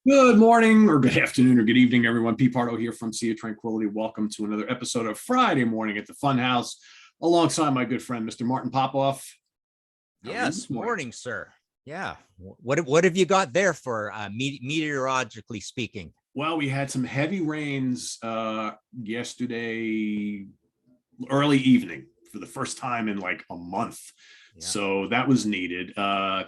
Good morning, or good afternoon, or good evening, everyone. Pete Pardo here from Sea of Tranquility. Welcome to another episode of Friday Morning at the Funhouse, alongside my good friend, Mr. Martin Popoff. Yes, morning, sir. Yeah. What have you got there for meteorologically speaking? Well, we had some heavy rains yesterday, early evening, for the first time in like a month. Yeah. So that was needed.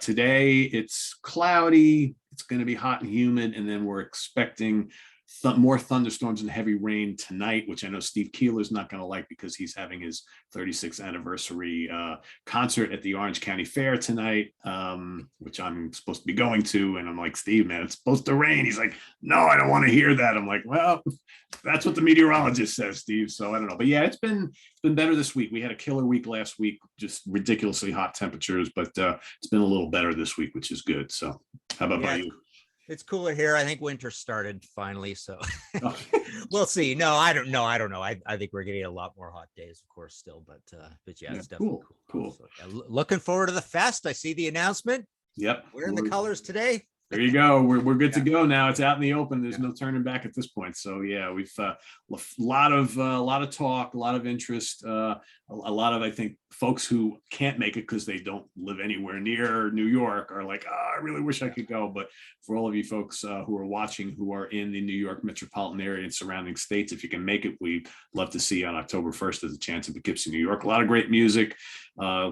Today it's cloudy. It's going to be hot and humid, and then we're expecting more thunderstorms and heavy rain tonight, which I know Steve Keeler's not going to like because he's having his 36th anniversary concert at the Orange County Fair tonight, which I'm supposed to be going to. And I'm like, Steve, man, it's supposed to rain. He's like, no, I don't want to hear that. I'm like, well, that's what the meteorologist says, Steve. So I don't know. But yeah, it's been better this week. We had a killer week last week, just ridiculously hot temperatures, but it's been a little better this week, which is good. So how about you? It's cooler here. I think winter started finally, so we'll see. No, I don't know. I think we're getting a lot more hot days, of course, still, but yeah, it's definitely cool. So, yeah, looking forward to the fest. I see the announcement. Yep, wearing the colors today. There you go. We're good to go now. It's out in the open. There's no turning back at this point. So yeah, we've a lot of talk, a lot of interest, a lot of, I think, folks who can't make it because they don't live anywhere near New York are like, I really wish I could go. But for all of you folks who are watching, who are in the New York metropolitan area and surrounding states, if you can make it, we'd love to see you on October 1st. There's a chance at Poughkeepsie, New York. A lot of great music,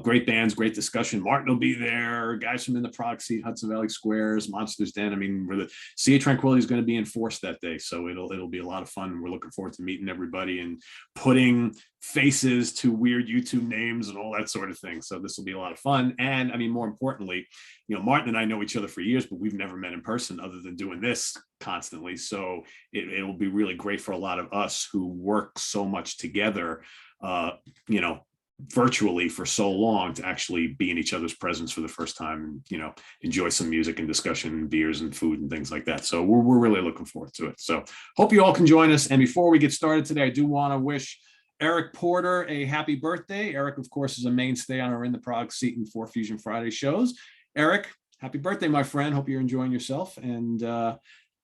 great bands, great discussion. Martin will be there. Guys from In the Product Seat, Hudson Valley Squares, Monsters Den. I mean, the Sea of Tranquility is going to be in force that day, so it'll be a lot of fun. We're looking forward to meeting everybody and putting faces to weird YouTube names and all that sort of thing. So this will be a lot of fun. And I mean, more importantly, you know, Martin and I know each other for years, but we've never met in person other than doing this constantly. So it will be really great for a lot of us who work so much together, you know, virtually for so long, to actually be in each other's presence for the first time and, you know, enjoy some music and discussion and beers and food and things like that. So we're really looking forward to it. So hope you all can join us. And before we get started today, I do want to wish Eric Porter a happy birthday. Eric, of course, is a mainstay on our In the Product Seat and 4 Fusion Friday shows. Eric, happy birthday, my friend. Hope you're enjoying yourself. And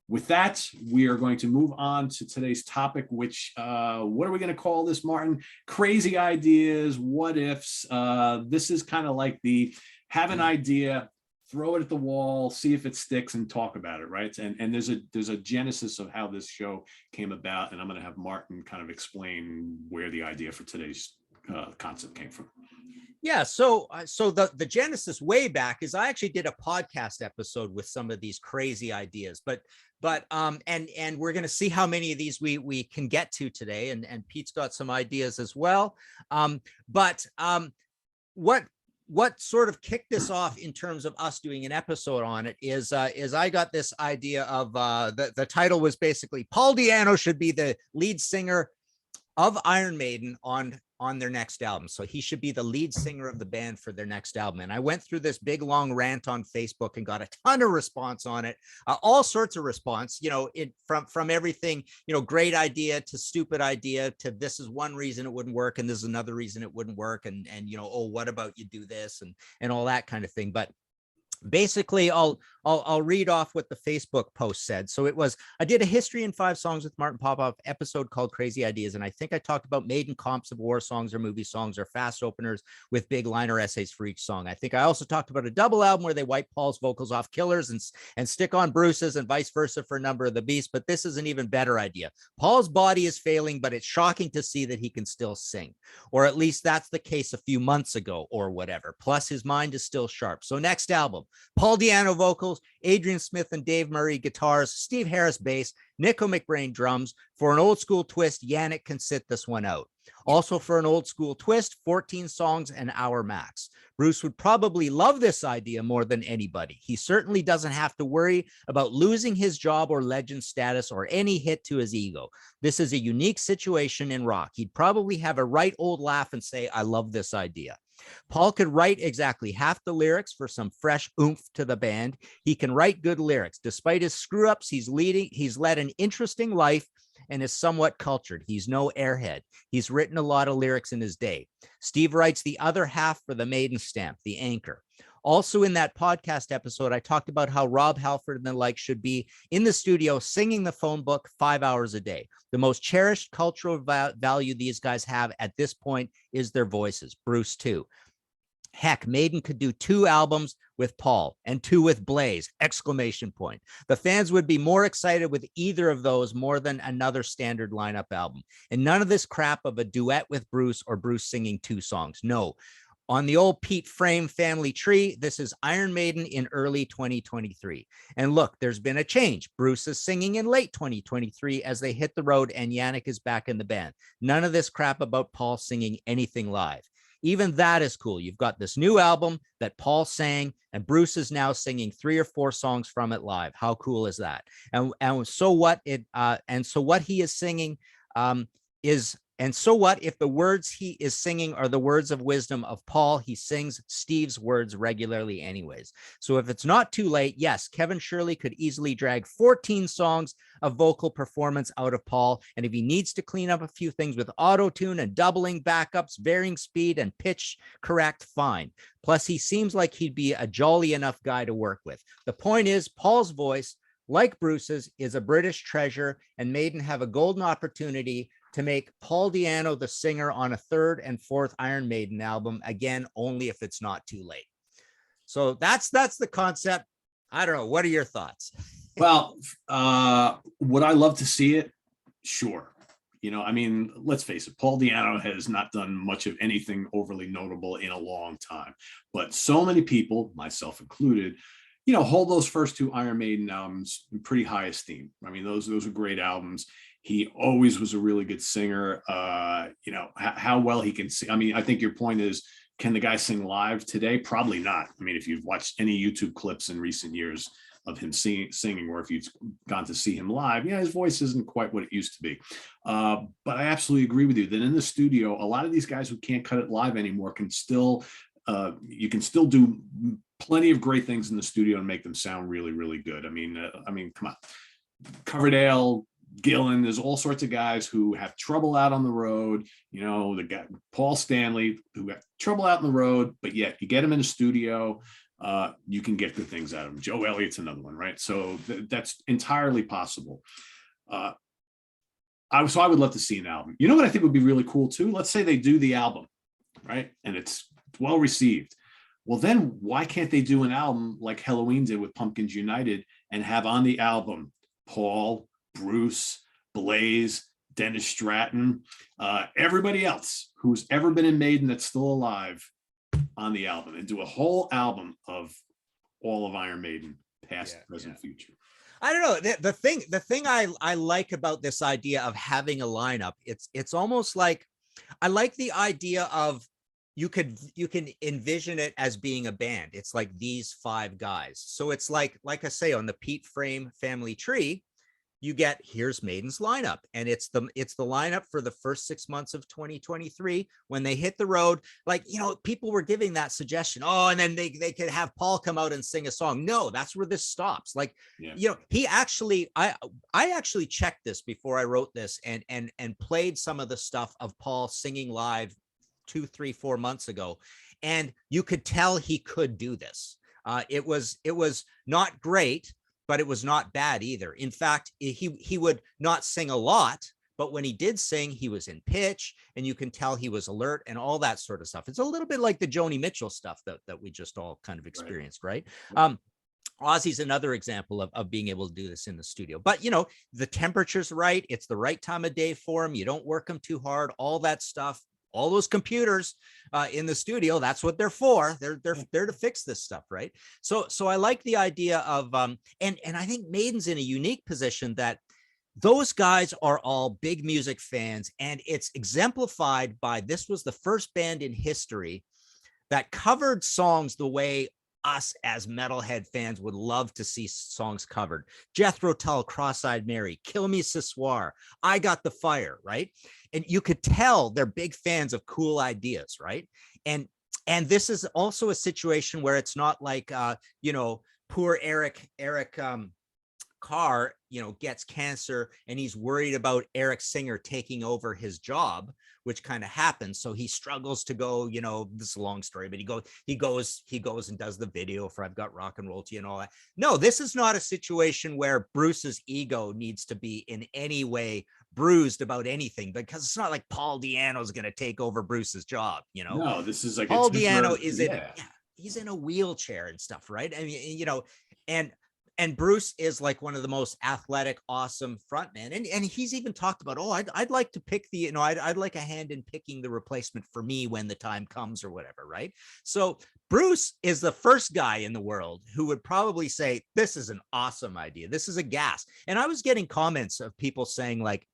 with that, we are going to move on to today's topic, which, what are we going to call this, Martin? Crazy ideas, what ifs. This is kind of like the have an idea, throw it at the wall, see if it sticks, and talk about it, right? And there's a genesis of how this show came about, and I'm going to have Martin kind of explain where the idea for today's concept came from. Yeah, so the genesis way back is I actually did a podcast episode with some of these crazy ideas, but and we're going to see how many of these we can get to today, and Pete's got some ideas as well. What sort of kicked this off in terms of us doing an episode on it is I got this idea of the title was basically Paul Di'Anno should be the lead singer of Iron Maiden on their next album. So he should be the lead singer of the band for their next album. And I went through this big long rant on Facebook and got a ton of response on it, all sorts of response, you know, from everything, you know, great idea to stupid idea to this is one reason it wouldn't work and this is another reason it wouldn't work, and you know, oh, what about you do this and all that kind of thing. But basically I'll read off what the Facebook post said. So it was, I did a history in 5 songs with Martin Popoff episode called Crazy Ideas. And I think I talked about Maiden comps of war songs or movie songs or fast openers with big liner essays for each song. I think I also talked about a double album where they wipe Paul's vocals off Killers and stick on Bruce's and vice versa for a number of the Beasts. But this is an even better idea. Paul's body is failing, but it's shocking to see that he can still sing, or at least that's the case a few months ago or whatever. Plus his mind is still sharp. So next album, Paul Di'Anno vocals, Adrian Smith and Dave Murray guitars, Steve Harris bass, Nico McBrain drums. For an old school twist, Yannick can sit this one out. Also for an old school twist, 14 songs, an hour max. Bruce would probably love this idea more than anybody. He certainly doesn't have to worry about losing his job or legend status or any hit to his ego. This is a unique situation in rock. He'd probably have a right old laugh and say, I love this idea. Paul could write exactly half the lyrics for some fresh oomph to the band. He can write good lyrics. Despite his screw-ups, he's led an interesting life and is somewhat cultured. He's no airhead. He's written a lot of lyrics in his day. Steve writes the other half for the Maiden stamp, the anchor. Also in that podcast episode, I talked about how Rob Halford and the like should be in the studio singing the phone book 5 hours a day. The most cherished cultural value these guys have at this point is their voices. Bruce too. Heck, Maiden could do 2 albums with Paul and 2 with Blaze, exclamation point. The fans would be more excited with either of those more than another standard lineup album. And none of this crap of a duet with Bruce or Bruce singing 2 songs. No. On the old Pete Frame family tree, this is Iron Maiden in early 2023. And look, there's been a change. Bruce is singing in late 2023 as they hit the road and Yannick is back in the band. None of this crap about Paul singing anything live. Even that is cool. You've got this new album that Paul sang, and Bruce is now singing 3 or 4 songs from it live. How cool is that? And so what he is singing is. And so what if the words he is singing are the words of wisdom of Paul? He sings Steve's words regularly anyways. So if it's not too late, yes, Kevin Shirley could easily drag 14 songs of vocal performance out of Paul. And if he needs to clean up a few things with auto-tune and doubling backups, varying speed and pitch correct, fine. Plus, he seems like he'd be a jolly enough guy to work with. The point is, Paul's voice, like Bruce's, is a British treasure, and Maiden have a golden opportunity to make Paul Di'Anno the singer on a 3rd and 4th Iron Maiden album, again, only if it's not too late. So that's the concept. I don't know. What are your thoughts? Well, would I love to see it? Sure. You know, I mean, let's face it, Paul Di'Anno has not done much of anything overly notable in a long time, but so many people, myself included, you know, hold those first 2 Iron Maiden albums in pretty high esteem. I mean, those are great albums. He always was a really good singer. You know, how well he can sing. I mean, I think your point is, can the guy sing live today? Probably not. I mean, if you've watched any YouTube clips in recent years of him singing, or if you've gone to see him live, yeah, his voice isn't quite what it used to be. But I absolutely agree with you that in the studio, a lot of these guys who can't cut it live anymore can still, you can still do plenty of great things in the studio and make them sound really, really good. I mean, come on, Coverdale, Gillan, there's all sorts of guys who have trouble out on the road. You know, the guy Paul Stanley, who got trouble out on the road, but yet you get him in the studio, you can get good things out of him. Joe Elliott's another one, right? So that's entirely possible. I would love to see an album. You know what I think would be really cool too? Let's say they do the album, right? And it's well received. Well, then why can't they do an album like Halloween did with Pumpkins United and have on the album Paul, Bruce, Blaze, Dennis Stratton, everybody else who's ever been in Maiden that's still alive on the album, and do a whole album of all of Iron Maiden, past, present, future. I don't know. The thing I like about this idea of having a lineup, it's almost like, I like the idea of you can envision it as being a band. It's like these 5 guys. So it's like I say, on the Pete Frame family tree, you get, here's Maiden's lineup, and it's the lineup for the first 6 months of 2023 when they hit the road. Like, you know, people were giving that suggestion, oh, and then they could have Paul come out and sing a song. No, that's where this stops. Like, you know, he actually, I actually checked this before I wrote this and played some of the stuff of Paul singing live 2, 3, 4 months ago, and you could tell he could do this. It was not great, but it was not bad either. In fact, he would not sing a lot, but when he did sing, he was in pitch, and you can tell he was alert and all that sort of stuff. It's a little bit like the Joni Mitchell stuff that we just all kind of experienced, right? Ozzy's another example of being able to do this in the studio. But, you know, the temperature's right. It's the right time of day for him. You don't work him too hard, all that stuff. All those computers in the studio, that's what they're for. They're to fix this stuff, right? So I like the idea of and I think Maiden's in a unique position that those guys are all big music fans, and it's exemplified by, this was the first band in history that covered songs the way us as metalhead fans would love to see songs covered. Jethro Tull, Cross-Eyed Mary, Kill Me Ce Soir, I Got the Fire, right? And you could tell they're big fans of cool ideas, right? And this is also a situation where it's not like you know, poor Eric Carr, gets cancer and he's worried about Eric Singer taking over his job, which kind of happens. So he struggles to go, this is a long story, but he goes and does the video for I've Got Rock and Roll to You and all that. No, this is not a situation where Bruce's ego needs to be in any way bruised about anything, because it's not like Paul Di'Anno's going to take over Bruce's job. No, this is like Paul Di'Anno is he's in a wheelchair and stuff, right? I mean, and Bruce is like one of the most athletic, awesome frontmen. And he's even talked about, I'd like to pick I'd like a hand in picking the replacement for me when the time comes or whatever, right? So Bruce is the first guy in the world who would probably say, this is an awesome idea. This is a gas. And I was getting comments of people saying like,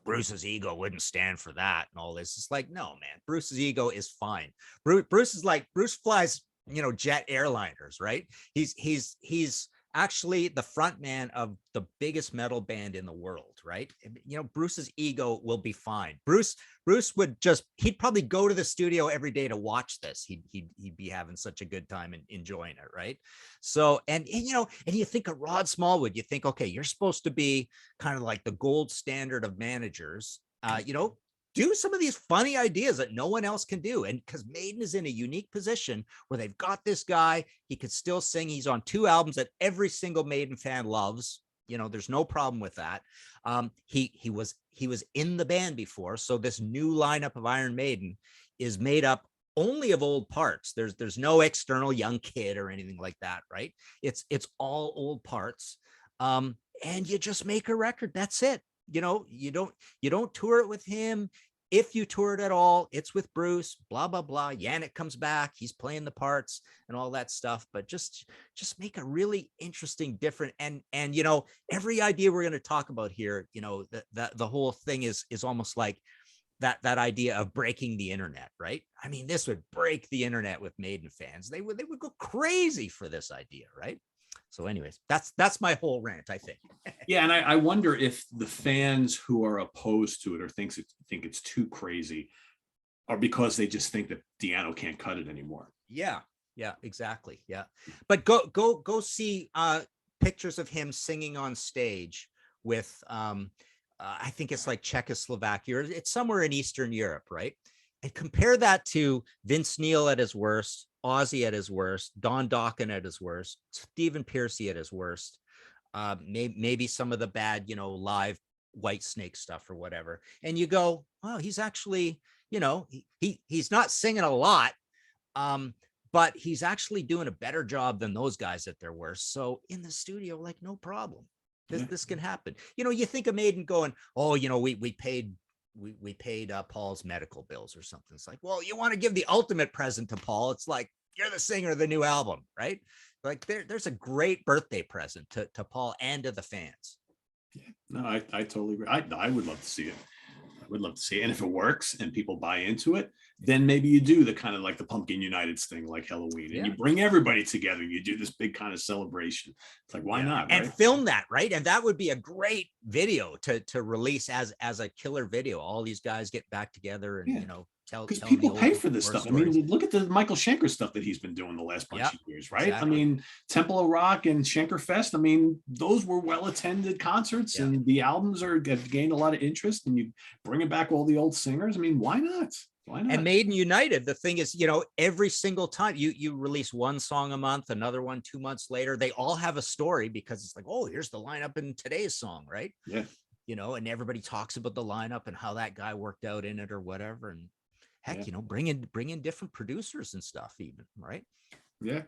Bruce's ego wouldn't stand for that and all this. It's like, no, man, Bruce's ego is fine. Bruce flies, jet airliners, right? He's actually the front man of the biggest metal band in the world, right? Bruce's ego will be fine. Bruce he'd probably go to the studio every day to watch this. He'd be having such a good time and enjoying it, right? So, and you think of Rod Smallwood, you think, okay, you're supposed to be kind of like the gold standard of managers, do some of these funny ideas that no one else can do. And because Maiden is in a unique position where they've got this guy, he could still sing. He's on 2 albums that every single Maiden fan loves. There's no problem with that. He was in the band before. So this new lineup of Iron Maiden is made up only of old parts. There's no external young kid or anything like that, right? It's all old parts. And you just make a record. That's it. You don't tour it with him. If you tour it at all, it's with Bruce, blah, blah, blah. Yannick comes back. He's playing the parts and all that stuff, but just make a really interesting, different. And every idea we're going to talk about here, the whole thing is almost like that idea of breaking the internet, right? I mean, this would break the internet with Maiden fans. They would go crazy for this idea, right? So anyways, that's my whole rant, I think. Yeah, and I wonder if the fans who are opposed to it or think it's too crazy are because they just think that Di'Anno can't cut it anymore. Yeah, exactly. Yeah. But go see pictures of him singing on stage with I think it's like Czechoslovakia, or it's somewhere in Eastern Europe, right? And compare that to Vince Neil at his worst, Ozzy at his worst, Don Dokken at his worst, Stephen Pearcy at his worst, maybe some of the bad, live White Snake stuff or whatever. And you go, oh, he's actually, he's not singing a lot, but he's actually doing a better job than those guys at their worst. So in the studio, like, no problem. This can happen. You think of Maiden going, oh, we paid Paul's medical bills or something. It's like, well, you want to give the ultimate present to Paul. It's like, you're the singer of the new album, right? Like there's a great birthday present to Paul and to the fans. Yeah, no, I totally agree. I would love to see it. I would love to see it. And if it works and people buy into it, then maybe you do the kind of like the Pumpkin Uniteds thing, like Halloween, and you bring everybody together. You do this big kind of celebration. It's like, why not? And right? film that, right? And that would be a great video to release as a killer video. All these guys get back together and tell, because people pay for this stuff. Stories. I mean, look at the Michael Schenker stuff that he's been doing the last bunch of years, right? Exactly. I mean, Temple of Rock and Schenker Fest. I mean, those were well-attended concerts, and the albums have gained a lot of interest. And you bringing back all the old singers. I mean, why not? Why not? And Maiden United, the thing is, every single time you release one song a month, another one 2 months later, they all have a story, because it's like, oh, here's the lineup in today's song, right? Yeah. And everybody talks about the lineup and how that guy worked out in it or whatever. And heck, bring in different producers and stuff even, right? Yeah.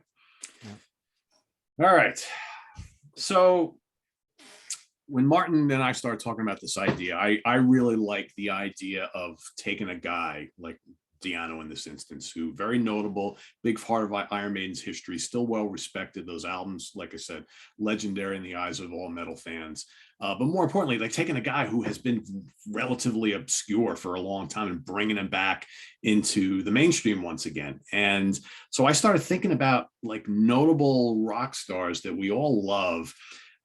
All right. So when Martin and I started talking about this idea, I really like the idea of taking a guy like Di'Anno in this instance, who very notable, big part of Iron Maiden's history, still well respected. Those albums, like I said, legendary in the eyes of all metal fans. But more importantly, like taking a guy who has been relatively obscure for a long time and bringing him back into the mainstream once again. And so I started thinking about like notable rock stars that we all love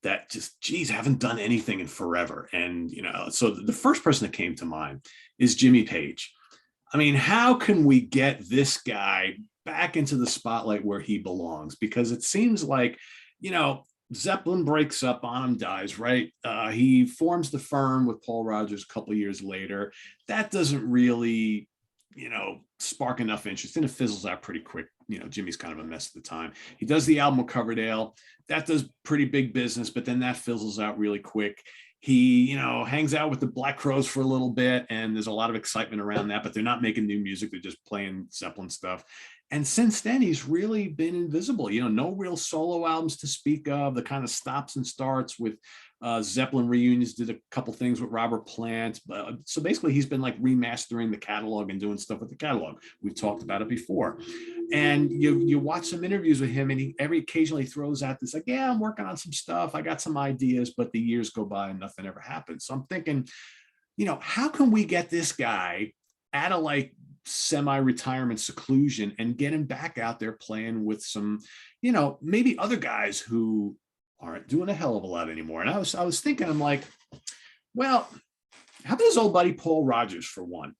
that just, geez, haven't done anything in forever. And, so the first person that came to mind is Jimmy Page. I mean, how can we get this guy back into the spotlight where he belongs? Because it seems like, Zeppelin breaks up, Bonham dies, right? He forms the firm with Paul Rogers a couple of years later. That doesn't really, spark enough interest, and it fizzles out pretty quick. Jimmy's kind of a mess at the time. He does the album with Coverdale. That does pretty big business, but then that fizzles out really quick. He, hangs out with the Black Crowes for a little bit, and there's a lot of excitement around that, but they're not making new music. They're just playing Zeppelin stuff. And since then, he's really been invisible. No real solo albums to speak of. The kind of stops and starts with Zeppelin reunions, did a couple things with Robert Plant. So basically, he's been like remastering the catalog and doing stuff with the catalog. We've talked about it before. And you watch some interviews with him, and he occasionally throws out this like, yeah, I'm working on some stuff. I got some ideas, but the years go by and nothing ever happens. So I'm thinking, how can we get this guy out of like semi-retirement seclusion and get him back out there playing with some, maybe other guys who aren't doing a hell of a lot anymore. And I was thinking, I'm like, well, how about his old buddy Paul Rogers for one?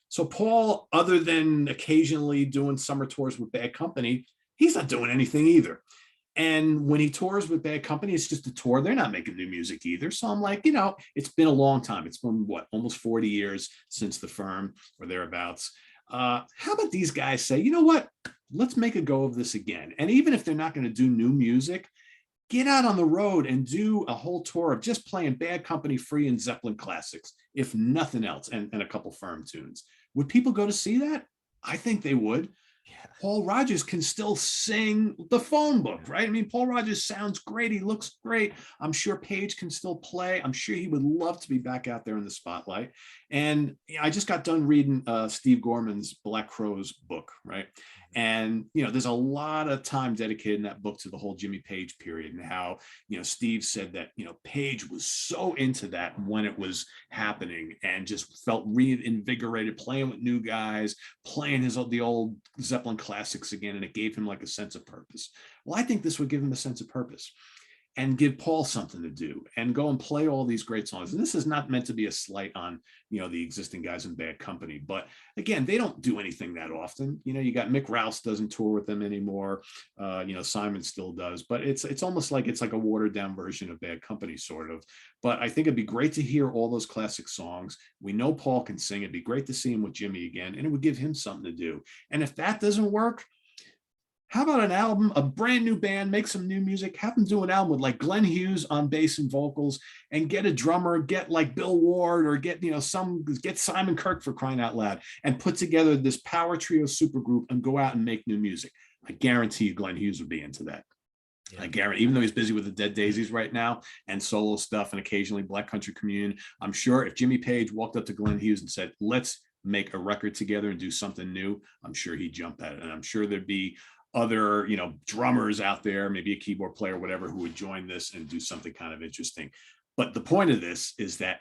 So Paul, other than occasionally doing summer tours with Bad Company, he's not doing anything either. And when he tours with Bad Company, it's just a tour. They're not making new music either. So I'm like, it's been a long time. It's been almost 40 years since the firm or thereabouts. How about these guys say, you know what, let's make a go of this again. And even if they're not going to do new music, get out on the road and do a whole tour of just playing Bad Company, Free, and Zeppelin classics, if nothing else, and a couple firm tunes. Would people go to see that? I think they would. Yeah. Paul Rogers can still sing the phone book, right? I mean, Paul Rogers sounds great. He looks great. I'm sure Page can still play. I'm sure he would love to be back out there in the spotlight. And I just got done reading Steve Gorman's Black Crowes book, right? And, there's a lot of time dedicated in that book to the whole Jimmy Page period, and how, Steve said that, Page was so into that when it was happening and just felt reinvigorated playing with new guys, playing the old Zeppelin classics again. And it gave him like a sense of purpose. Well, I think this would give him a sense of purpose and give Paul something to do and go and play all these great songs. And this is not meant to be a slight on, the existing guys in Bad Company. But again, they don't do anything that often. You got Mick Rouse doesn't tour with them anymore. Simon still does, but it's almost like it's like a watered down version of Bad Company, sort of. But I think it'd be great to hear all those classic songs. We know Paul can sing. It'd be great to see him with Jimmy again, and it would give him something to do. And if that doesn't work, how about an album, a brand new band, make some new music, have them do an album with like Glenn Hughes on bass and vocals, and get a drummer, get like Bill Ward, or get, get Simon Kirke, for crying out loud, and put together this power trio supergroup and go out and make new music. I guarantee you Glenn Hughes would be into that. Yeah. I guarantee, even though he's busy with the Dead Daisies right now and solo stuff and occasionally Black Country Communion, I'm sure if Jimmy Page walked up to Glenn Hughes and said, let's make a record together and do something new, I'm sure he'd jump at it. And I'm sure there'd be other, drummers out there, maybe a keyboard player, whatever, who would join this and do something kind of interesting. But the point of this is that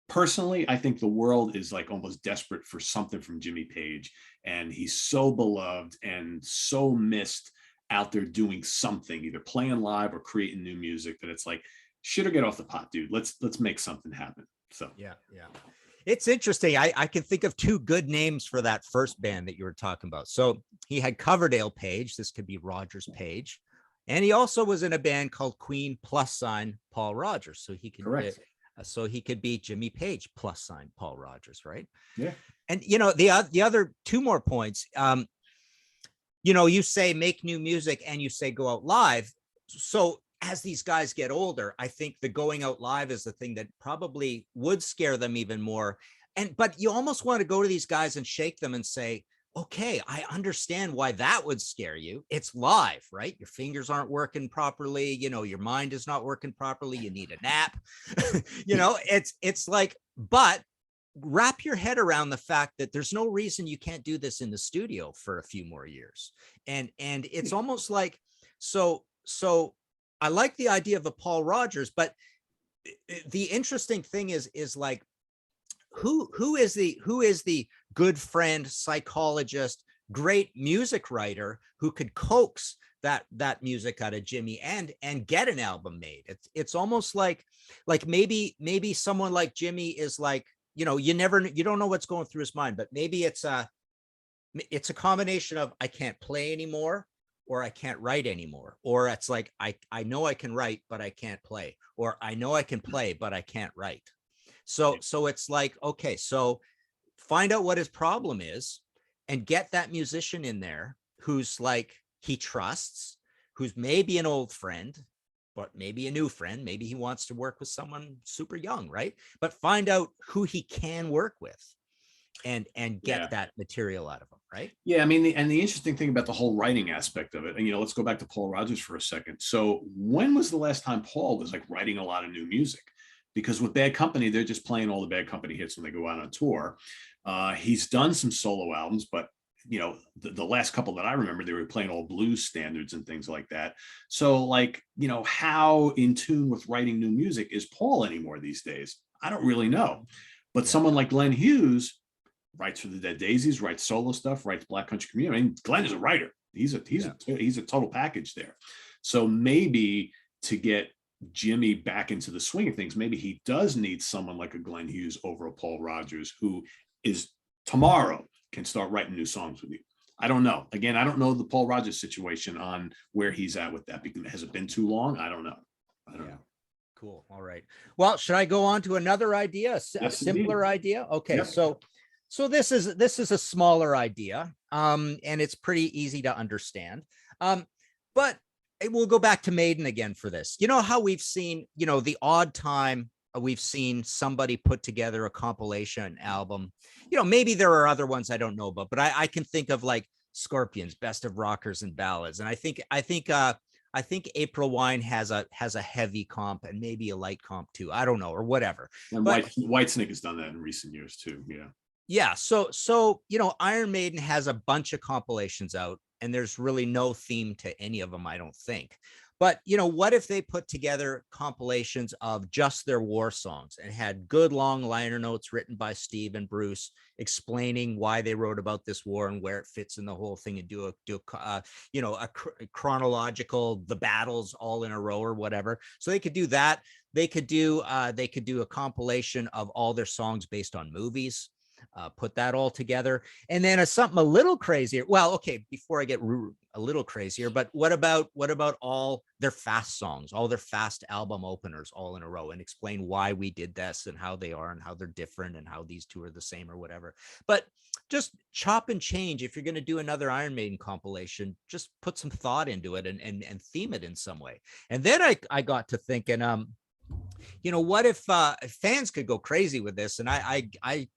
personally, I think the world is like almost desperate for something from Jimmy Page. And he's so beloved and so missed out there doing something, either playing live or creating new music, that it's like, shit or get off the pot, dude. Let's make something happen. So yeah. It's interesting. I can think of two good names for that first band that you were talking about. So he had Coverdale Page. This could be Rogers Page. And he also was in a band called Queen + Paul Rogers. So he could be Jimmy Page + Paul Rogers, right? Yeah. And, the other two more points, you say make new music and you say go out live. So as these guys get older, I think the going out live is the thing that probably would scare them even more. But you almost want to go to these guys and shake them and say, okay, I understand why that would scare you. It's live, right? Your fingers aren't working properly. Your mind is not working properly. You need a nap. It's like, but wrap your head around the fact that there's no reason you can't do this in the studio for a few more years. And it's almost like, so I like the idea of a Paul Rogers, but the interesting thing is like, who is the good friend, psychologist, great music writer who could coax that music out of Jimmy and get an album made? It's almost like maybe someone like Jimmy is like, you don't know what's going through his mind, but maybe it's a combination of I can't play anymore, or I can't write anymore. Or it's like, I know I can write, but I can't play. Or I know I can play, but I can't write. So it's like, okay, so find out what his problem is and get that musician in there who's like, he trusts, who's maybe an old friend, but maybe a new friend. Maybe he wants to work with someone super young, right? But find out who he can work with and get that material out of him, right? Yeah, I mean, the interesting thing about the whole writing aspect of it, and let's go back to Paul Rodgers for a second. So when was the last time Paul was like writing a lot of new music? Because with Bad Company, they're just playing all the Bad Company hits when they go out on tour. He's done some solo albums, but the last couple that I remember, they were playing all blues standards and things like that. So like, how in tune with writing new music is Paul anymore these days? I don't really know. But someone like Glenn Hughes writes for the Dead Daisies, writes solo stuff, writes Black Country Community. I mean, Glenn is a writer. He's a total package there. So maybe to get Jimmy back into the swing of things, maybe he does need someone like a Glenn Hughes over a Paul Rodgers, who is tomorrow can start writing new songs with you. I don't know. Again, I don't know the Paul Rodgers situation on where he's at with that, because has it been too long? I don't know. Cool. All right. Well, should I go on to another idea, a simpler idea? Okay. Yep. So this is a smaller idea, and it's pretty easy to understand. But we'll go back to Maiden again for this. You know how we've seen, the odd time we've seen somebody put together a compilation album. Maybe there are other ones I don't know about, but I can think of like Scorpions, Best of Rockers and Ballads, and I think April Wine has a heavy comp and maybe a light comp too. I don't know, or whatever. And Whitesnake has done that in recent years too. Yeah. Yeah. So, Iron Maiden has a bunch of compilations out, and there's really no theme to any of them, I don't think. But, what if they put together compilations of just their war songs and had good long liner notes written by Steve and Bruce explaining why they wrote about this war and where it fits in the whole thing, and do a chronological, the battles all in a row or whatever. So they could do that. They could do a compilation of all their songs based on movies. Put that all together, and then something a little crazier. Well, okay, before I get a little crazier, but what about all their fast songs, all their fast album openers all in a row, and explain why we did this and how they are and how they're different and how these two are the same or whatever. But just chop and change. If you're going to do another Iron Maiden compilation, just put some thought into it and theme it in some way. And then I got to thinking, what if fans could go crazy with this? And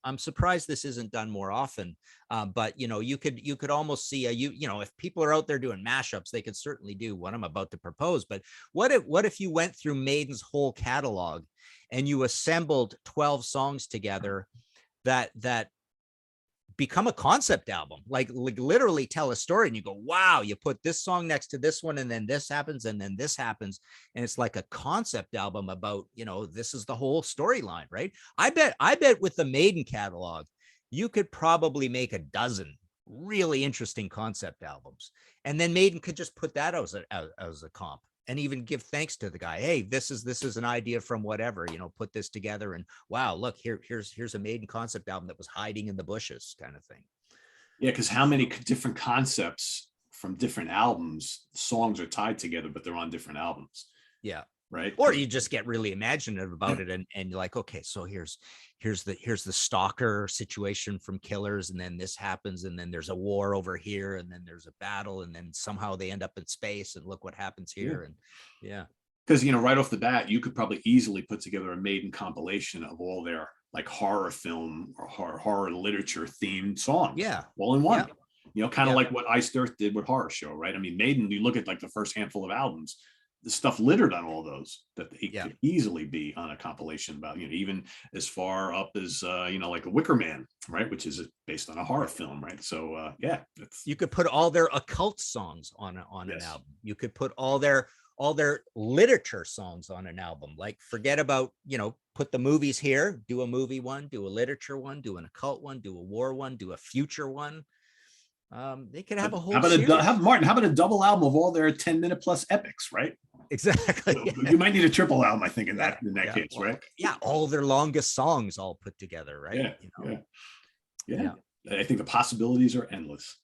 I'm surprised this isn't done more often. But you could almost see if people are out there doing mashups, they could certainly do what I'm about to propose. But what if you went through Maiden's whole catalog and you assembled 12 songs together that become a concept album, like literally tell a story, and you go, wow, you put this song next to this one, and then this happens, and then this happens, and it's like a concept album about, this is the whole storyline, right? I bet with the Maiden catalog, you could probably make a dozen really interesting concept albums, and then Maiden could just put that as a comp. And even give thanks to the guy. Hey, this is an idea from whatever, put this together, and wow, look, here's a Maiden concept album that was hiding in the bushes, kind of thing. Yeah, because how many different concepts from different albums, songs are tied together, but they're on different albums. Yeah. Right. Or you just get really imaginative about it, and you're like, okay, so here's the stalker situation from Killers, and then this happens, and then there's a war over here, and then there's a battle, and then somehow they end up in space, and look what happens here. And because right off the bat, you could probably easily put together a Maiden compilation of all their like horror film or horror literature themed songs. Yeah, all in one. Kind of like what Iced Earth did with Horror Show, right? I mean, Maiden, you look at like the first handful of albums, the stuff littered on all those that they could easily be on a compilation about, even as far up as like a Wicker Man, right, which is based on a horror film, right? So you could put all their occult songs on an album. You could put all their literature songs on an album. Like, forget about, put the movies here, do a movie one, do a literature one, do an occult one, do a war one, do a future one. They could have a whole series. How about a double album of all their 10-minute plus epics, right? Exactly. You might need a triple album, I think, in that case, right? Yeah, all their longest songs all put together, right? Yeah. I think the possibilities are endless.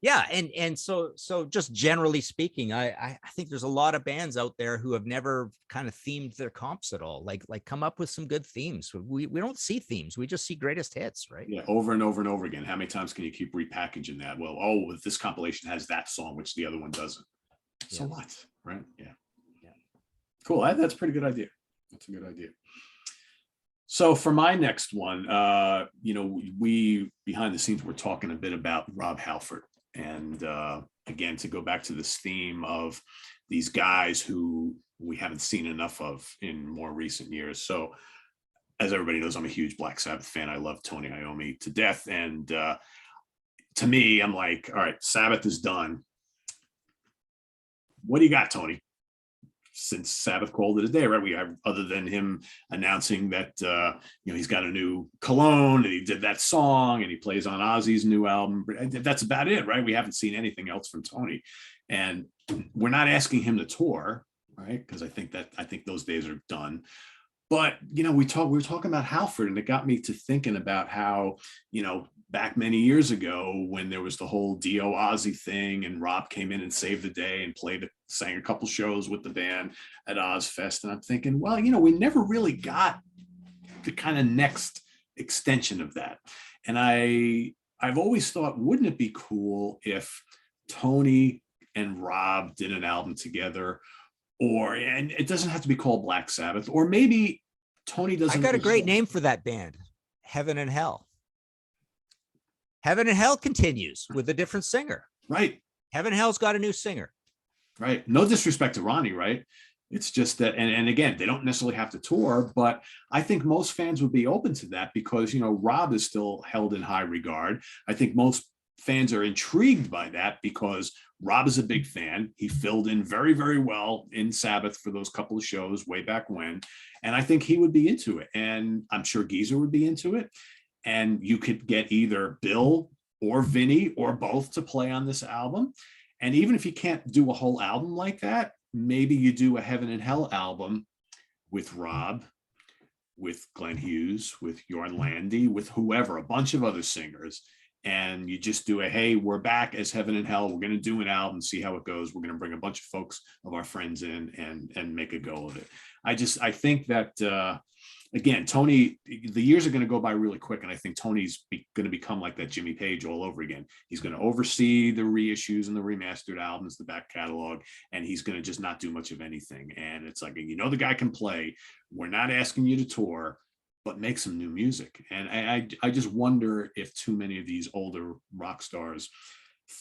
Yeah, and so just generally speaking, I think there's a lot of bands out there who have never kind of themed their comps at all. Like come up with some good themes. We don't see themes, we just see greatest hits, right? Yeah, over and over and over again. How many times can you keep repackaging that? Well, oh, this compilation has that song, which the other one doesn't. So Yes. what, right? Yeah. Yeah. Cool. That's a pretty good idea. That's a good idea. So for my next one, we behind the scenes, we're talking a bit about Rob Halford. And again, to go back to this theme of these guys who we haven't seen enough of in more recent years. So as everybody knows, I'm a huge Black Sabbath fan. I love Tony Iommi to death. And to me, I'm like, all right, Sabbath is done. What do you got, Tony? Since Sabbath called it a day, right? We have, other than him announcing that he's got a new cologne and he did that song and he plays on Ozzy's new album. That's about it, right? We haven't seen anything else from Tony, and we're not asking him to tour, right? Because I think those days are done. But we were talking about Halford, and it got me to thinking about how back many years ago when there was the whole Dio Ozzy thing, and Rob came in and saved the day and sang a couple shows with the band at Ozfest, and I'm thinking, well, we never really got the kind of next extension of that, and I've always thought, wouldn't it be cool if Tony and Rob did an album together? And it doesn't have to be called Black Sabbath, or maybe Tony doesn't. I got a great name for that band, Heaven and Hell. Heaven and Hell continues with a different singer. Right. Heaven and Hell's got a new singer. Right. No disrespect to Ronnie, right? It's just that, and again, they don't necessarily have to tour, but I think most fans would be open to that because, Rob is still held in high regard. I think most fans are intrigued by that because Rob is a big fan. He filled in very, very well in Sabbath for those couple of shows way back when. And I think he would be into it. And I'm sure Geezer would be into it. And you could get either Bill or Vinny or both to play on this album. And even if you can't do a whole album like that, maybe you do a Heaven and Hell album with Rob, with Glenn Hughes, with Jorn Lande, with whoever, a bunch of other singers. And you just do hey, we're back as Heaven and Hell. We're going to do an album, see how it goes. We're going to bring a bunch of folks of our friends in and make a go of it. I think that, again, Tony, the years are going to go by really quick. And I think Tony's going to become like that Jimmy Page all over again. He's going to oversee the reissues and the remastered albums, the back catalog, and he's going to just not do much of anything. And it's like, the guy can play. We're not asking you to tour, but make some new music. And I just wonder if too many of these older rock stars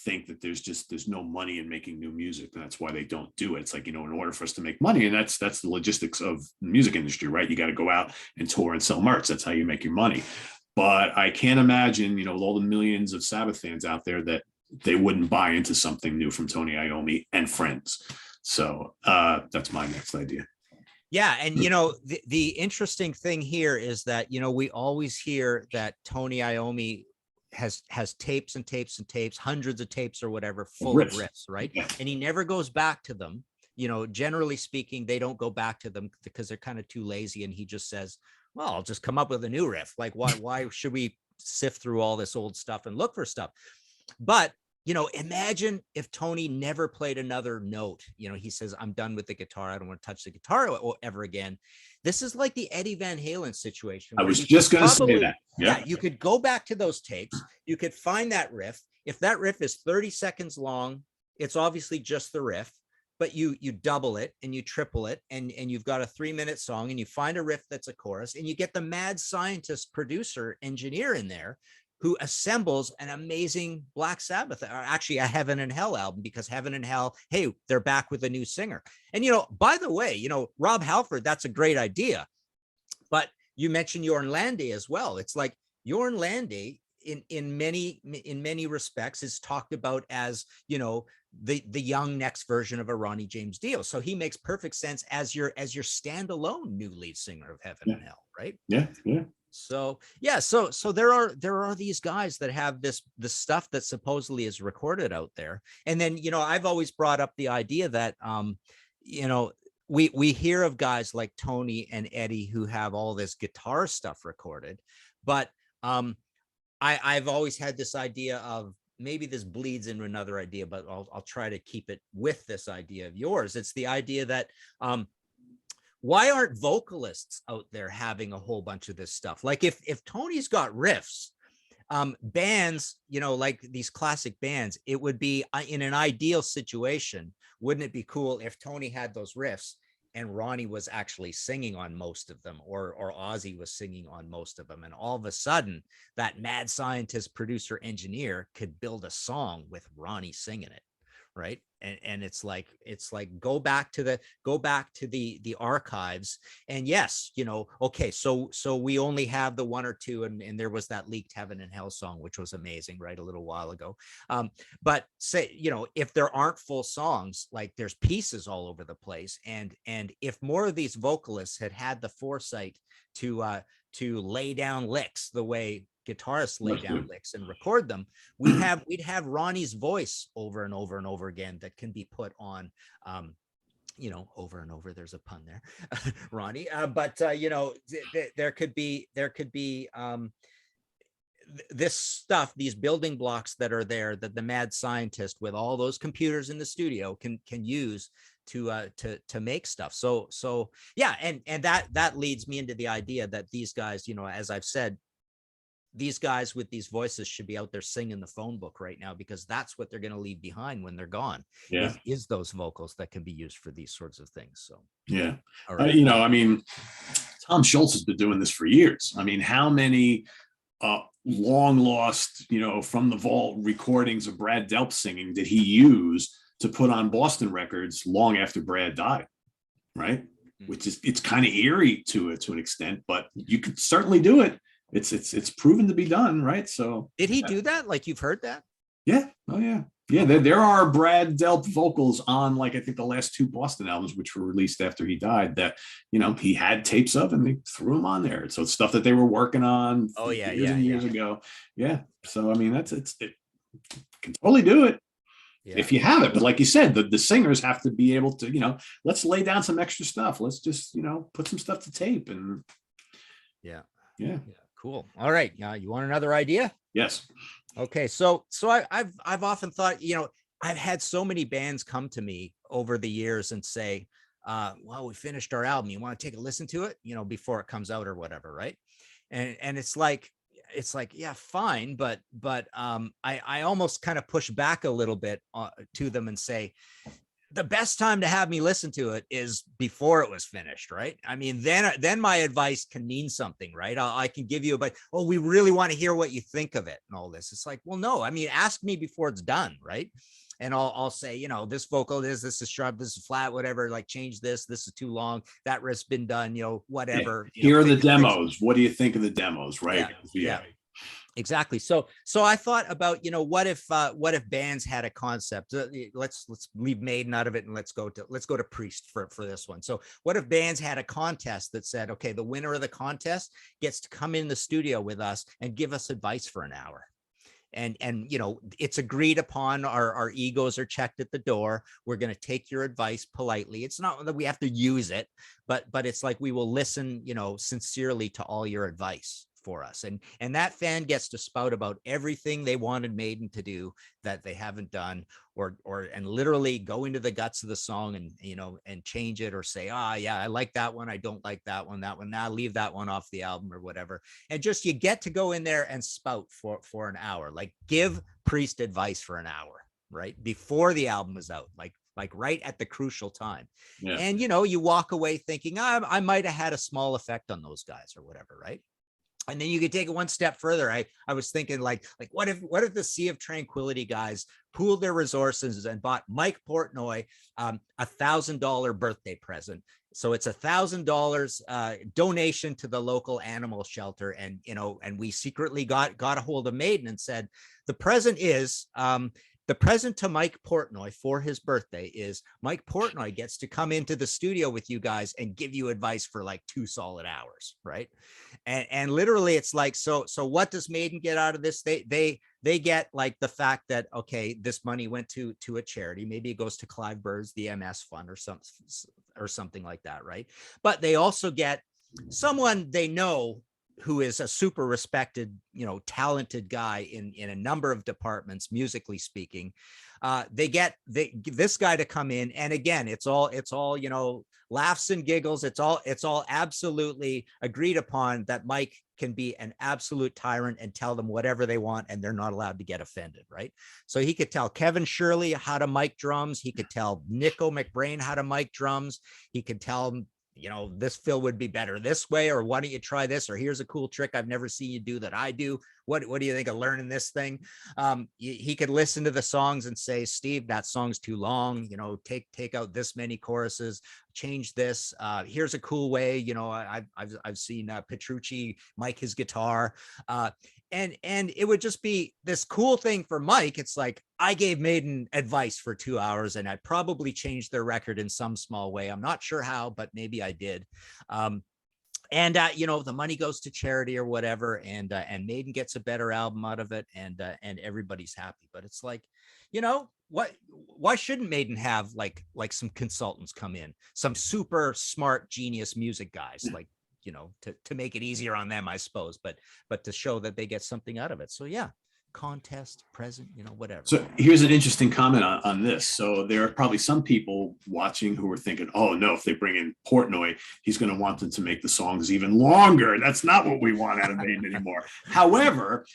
think that there's no money in making new music, and that's why they don't do it. It's like, in order for us to make money, and that's the logistics of the music industry, right? You got to go out and tour and sell merch. That's how you make your money. But I can't imagine, with all the millions of Sabbath fans out there, that they wouldn't buy into something new from Tony Iommi and friends. So that's my next idea. Yeah. And, the interesting thing here is that, we always hear that Tony Iommi has tapes and tapes and tapes, hundreds of tapes or whatever, full of riffs, right? Yeah. And he never goes back to them. Generally speaking, they don't go back to them because they're kind of too lazy. And he just says, well, I'll just come up with a new riff. Like, why should we sift through all this old stuff and look for stuff? But imagine if Tony never played another note. He says, I'm done with the guitar. I don't want to touch the guitar ever again. This is like the Eddie Van Halen situation. I was just going to say that. Yeah, you could go back to those tapes. You could find that riff. If that riff is 30 seconds long, it's obviously just the riff, but you double it and you triple it, and you've got a 3-minute song, and you find a riff that's a chorus, and you get the mad scientist, producer, engineer in there who assembles an amazing Black Sabbath, or actually a Heaven and Hell album, because Heaven and Hell, hey, they're back with a new singer. And, by the way, Rob Halford, that's a great idea. But you mentioned Jorn Lande as well. It's like Jorn Lande in many respects is talked about as, the young next version of a Ronnie James Dio. So he makes perfect sense as your standalone new lead singer of Heaven and Hell, right? Yeah. Yeah. So yeah, so there are these guys that have the stuff that supposedly is recorded out there. And then, I've always brought up the idea that, we hear of guys like Tony and Eddie who have all this guitar stuff recorded, but I've always had this idea of, maybe this bleeds into another idea, but I'll try to keep it with this idea of yours. It's the idea that why aren't vocalists out there having a whole bunch of this stuff? Like if Tony's got riffs, bands, you know, like these classic bands, it would be in an ideal situation, wouldn't it be cool if Tony had those riffs and Ronnie was actually singing on most of them, or Ozzy was singing on most of them, and all of a sudden that mad scientist, producer, engineer could build a song with Ronnie singing it, right? And it's like go back to the archives. And yes, you know, okay, so we only have the one or two, and there was that leaked Heaven and Hell song, which was amazing, right, a little while ago. But say, you know, if there aren't full songs, like there's pieces all over the place, and if more of these vocalists had the foresight to lay down licks the way guitarists lay down licks and record them, we'd have Ronnie's voice over and over and over again that can be put on, you know, over and over. There's a pun there, Ronnie. But you know, there could be this stuff, these building blocks that are there, that the mad scientist with all those computers in the studio can use to make stuff. So yeah, and that leads me into the idea that these guys, you know, as I've said, these guys with these voices should be out there singing the phone book right now, because that's what they're going to leave behind when they're gone. Yeah. Is those vocals that can be used for these sorts of things. So yeah, right. You know, I mean, Tom Shultz has been doing this for years. I mean, how many long lost, you know, from the vault recordings of Brad Delp singing did he use to put on Boston records long after Brad died, right? Which is, it's kind of eerie to an extent, but you could certainly do it. It's proven to be done, right? So did he do that? Like, you've heard that? Yeah. Oh yeah. Yeah. There are Brad Delp vocals on, like, I think the last two Boston albums, which were released after he died, that, you know, he had tapes of, and they threw them on there. So it's stuff that they were working on years ago. Yeah. So I mean, it can totally do it. Yeah. If you have it. But like you said, the singers have to be able to, you know, let's lay down some extra stuff. Let's just, you know, put some stuff to tape. And yeah. Cool. All right. You want another idea? Yes. Okay. So I've often thought, you know, I've had so many bands come to me over the years and say, well, we finished our album. You want to take a listen to it, you know, before it comes out or whatever. Right. And it's like, yeah, fine. But I almost kind of push back a little bit to them and say, the best time to have me listen to it is before it was finished, right? I mean, then my advice can mean something, right? I can give you we really want to hear what you think of it and all this. It's like, well, no, I mean, ask me before it's done, right? And I'll say, you know, this vocal this is sharp, this is flat, whatever, like change this is too long, that riff's been done, you know, whatever. Yeah. Here are the demos. What do you think of the demos, right? Yeah. Exactly. So I thought about, you know, what if bands had a concept? Let's leave Maiden out of it and let's go to Priest for this one. So what if bands had a contest that said, okay, the winner of the contest gets to come in the studio with us and give us advice for an hour. And you know, it's agreed upon, our egos are checked at the door. We're going to take your advice politely. It's not that we have to use it, but it's like, we will listen, you know, sincerely to all your advice for us. And that fan gets to spout about everything they wanted Maiden to do that they haven't done, and literally go into the guts of the song and, you know, and change it, or say, yeah, I like that one, I don't like that one, now leave that one off the album or whatever. And just, you get to go in there and spout for an hour, like give Priest advice for an hour, right before the album is out, like right at the crucial time. Yeah. And, you know, you walk away thinking, I might have had a small effect on those guys or whatever, right? And then you could take it one step further. I was thinking, like what if the Sea of Tranquility guys pooled their resources and bought Mike Portnoy $1,000 birthday present? So it's $1,000 donation to the local animal shelter, and, you know, and we secretly got a hold of Maiden and said, the present is the present to Mike Portnoy for his birthday is Mike Portnoy gets to come into the studio with you guys and give you advice for like 2 solid hours, right? And literally, it's like, so what does Maiden get out of this? They get like the fact that, okay, this money went to a charity. Maybe it goes to Clive Bird's the MS Fund or something like that, right? But they also get someone they know who is a super respected, talented guy in a number of departments, musically speaking. They get this guy to come in, and again, it's all laughs and giggles. It's all absolutely agreed upon that Mike can be an absolute tyrant and tell them whatever they want, and they're not allowed to get offended, right? So he could tell Kevin Shirley how to mic drums. He could tell Nico McBrain how to mic drums. He could tell him, this fill would be better this way, or why don't you try this, or here's a cool trick I've never seen you do that I do. What do you think of learning this thing? He could listen to the songs and say, Steve, that song's too long. Take out this many choruses, change this. Here's a cool way. I've seen Petrucci mic his guitar. And it would just be this cool thing for Mike. It's like, I gave Maiden advice for 2 hours, and I probably changed their record in some small way. I'm not sure how, but maybe I did. The money goes to charity or whatever, and Maiden gets a better album out of it, and everybody's happy. But it's like, why shouldn't Maiden have like some consultants come in, some super smart genius music guys, like, to make it easier on them, I suppose, but to show that they get something out of it. So yeah, contest, present, whatever. So here's an interesting comment on this. So there are probably some people watching who are thinking, oh no, if they bring in Portnoy, he's going to want them to make the songs even longer. That's not what we want out of Maiden anymore. However,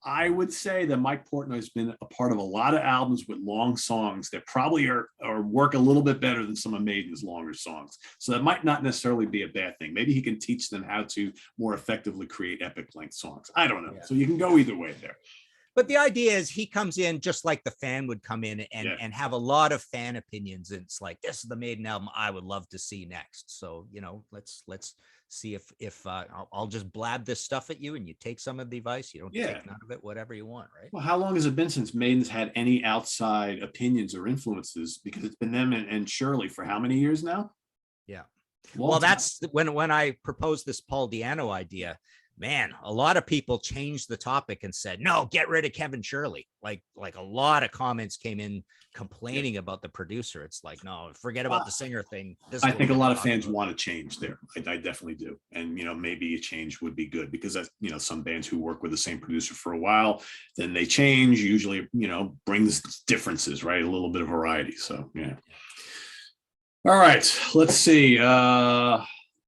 I would say that Mike Portnoy has been a part of a lot of albums with long songs that probably are work a little bit better than some of Maiden's longer songs. So that might not necessarily be a bad thing. Maybe he can teach them how to more effectively create epic length songs. I don't know. Yeah. So you can go either way there. But the idea is he comes in just like the fan would come in and have a lot of fan opinions. And it's like, this is the Maiden album I would love to see next. So, let's see if I'll just blab this stuff at you and you take some of the advice. You don't take none of it, whatever you want, right? Well, how long has it been since Maiden's had any outside opinions or influences? Because it's been them and Shirley for how many years now? Yeah. Well, that's when I proposed this Paul Di'Anno idea. Man, a lot of people changed the topic and said, no, get rid of Kevin Shirley. Like a lot of comments came in complaining about the producer. It's like, no, forget about the singer thing. I think a lot of fans want to change there. I definitely do. And, maybe a change would be good because that's, some bands who work with the same producer for a while, then they change, usually, brings differences, right? A little bit of variety. So, yeah. All right, let's see.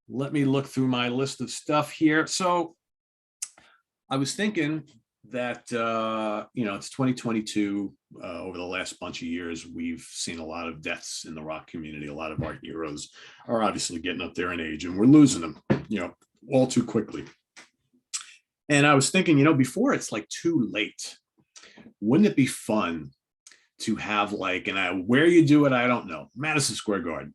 Let me look through my list of stuff here. So I was thinking that, it's 2022. Over the last bunch of years, we've seen a lot of deaths in the rock community. A lot of our heroes are obviously getting up there in age, and we're losing them, all too quickly. And I was thinking, before it's like too late, wouldn't it be fun to have where you do it, I don't know, Madison Square Garden.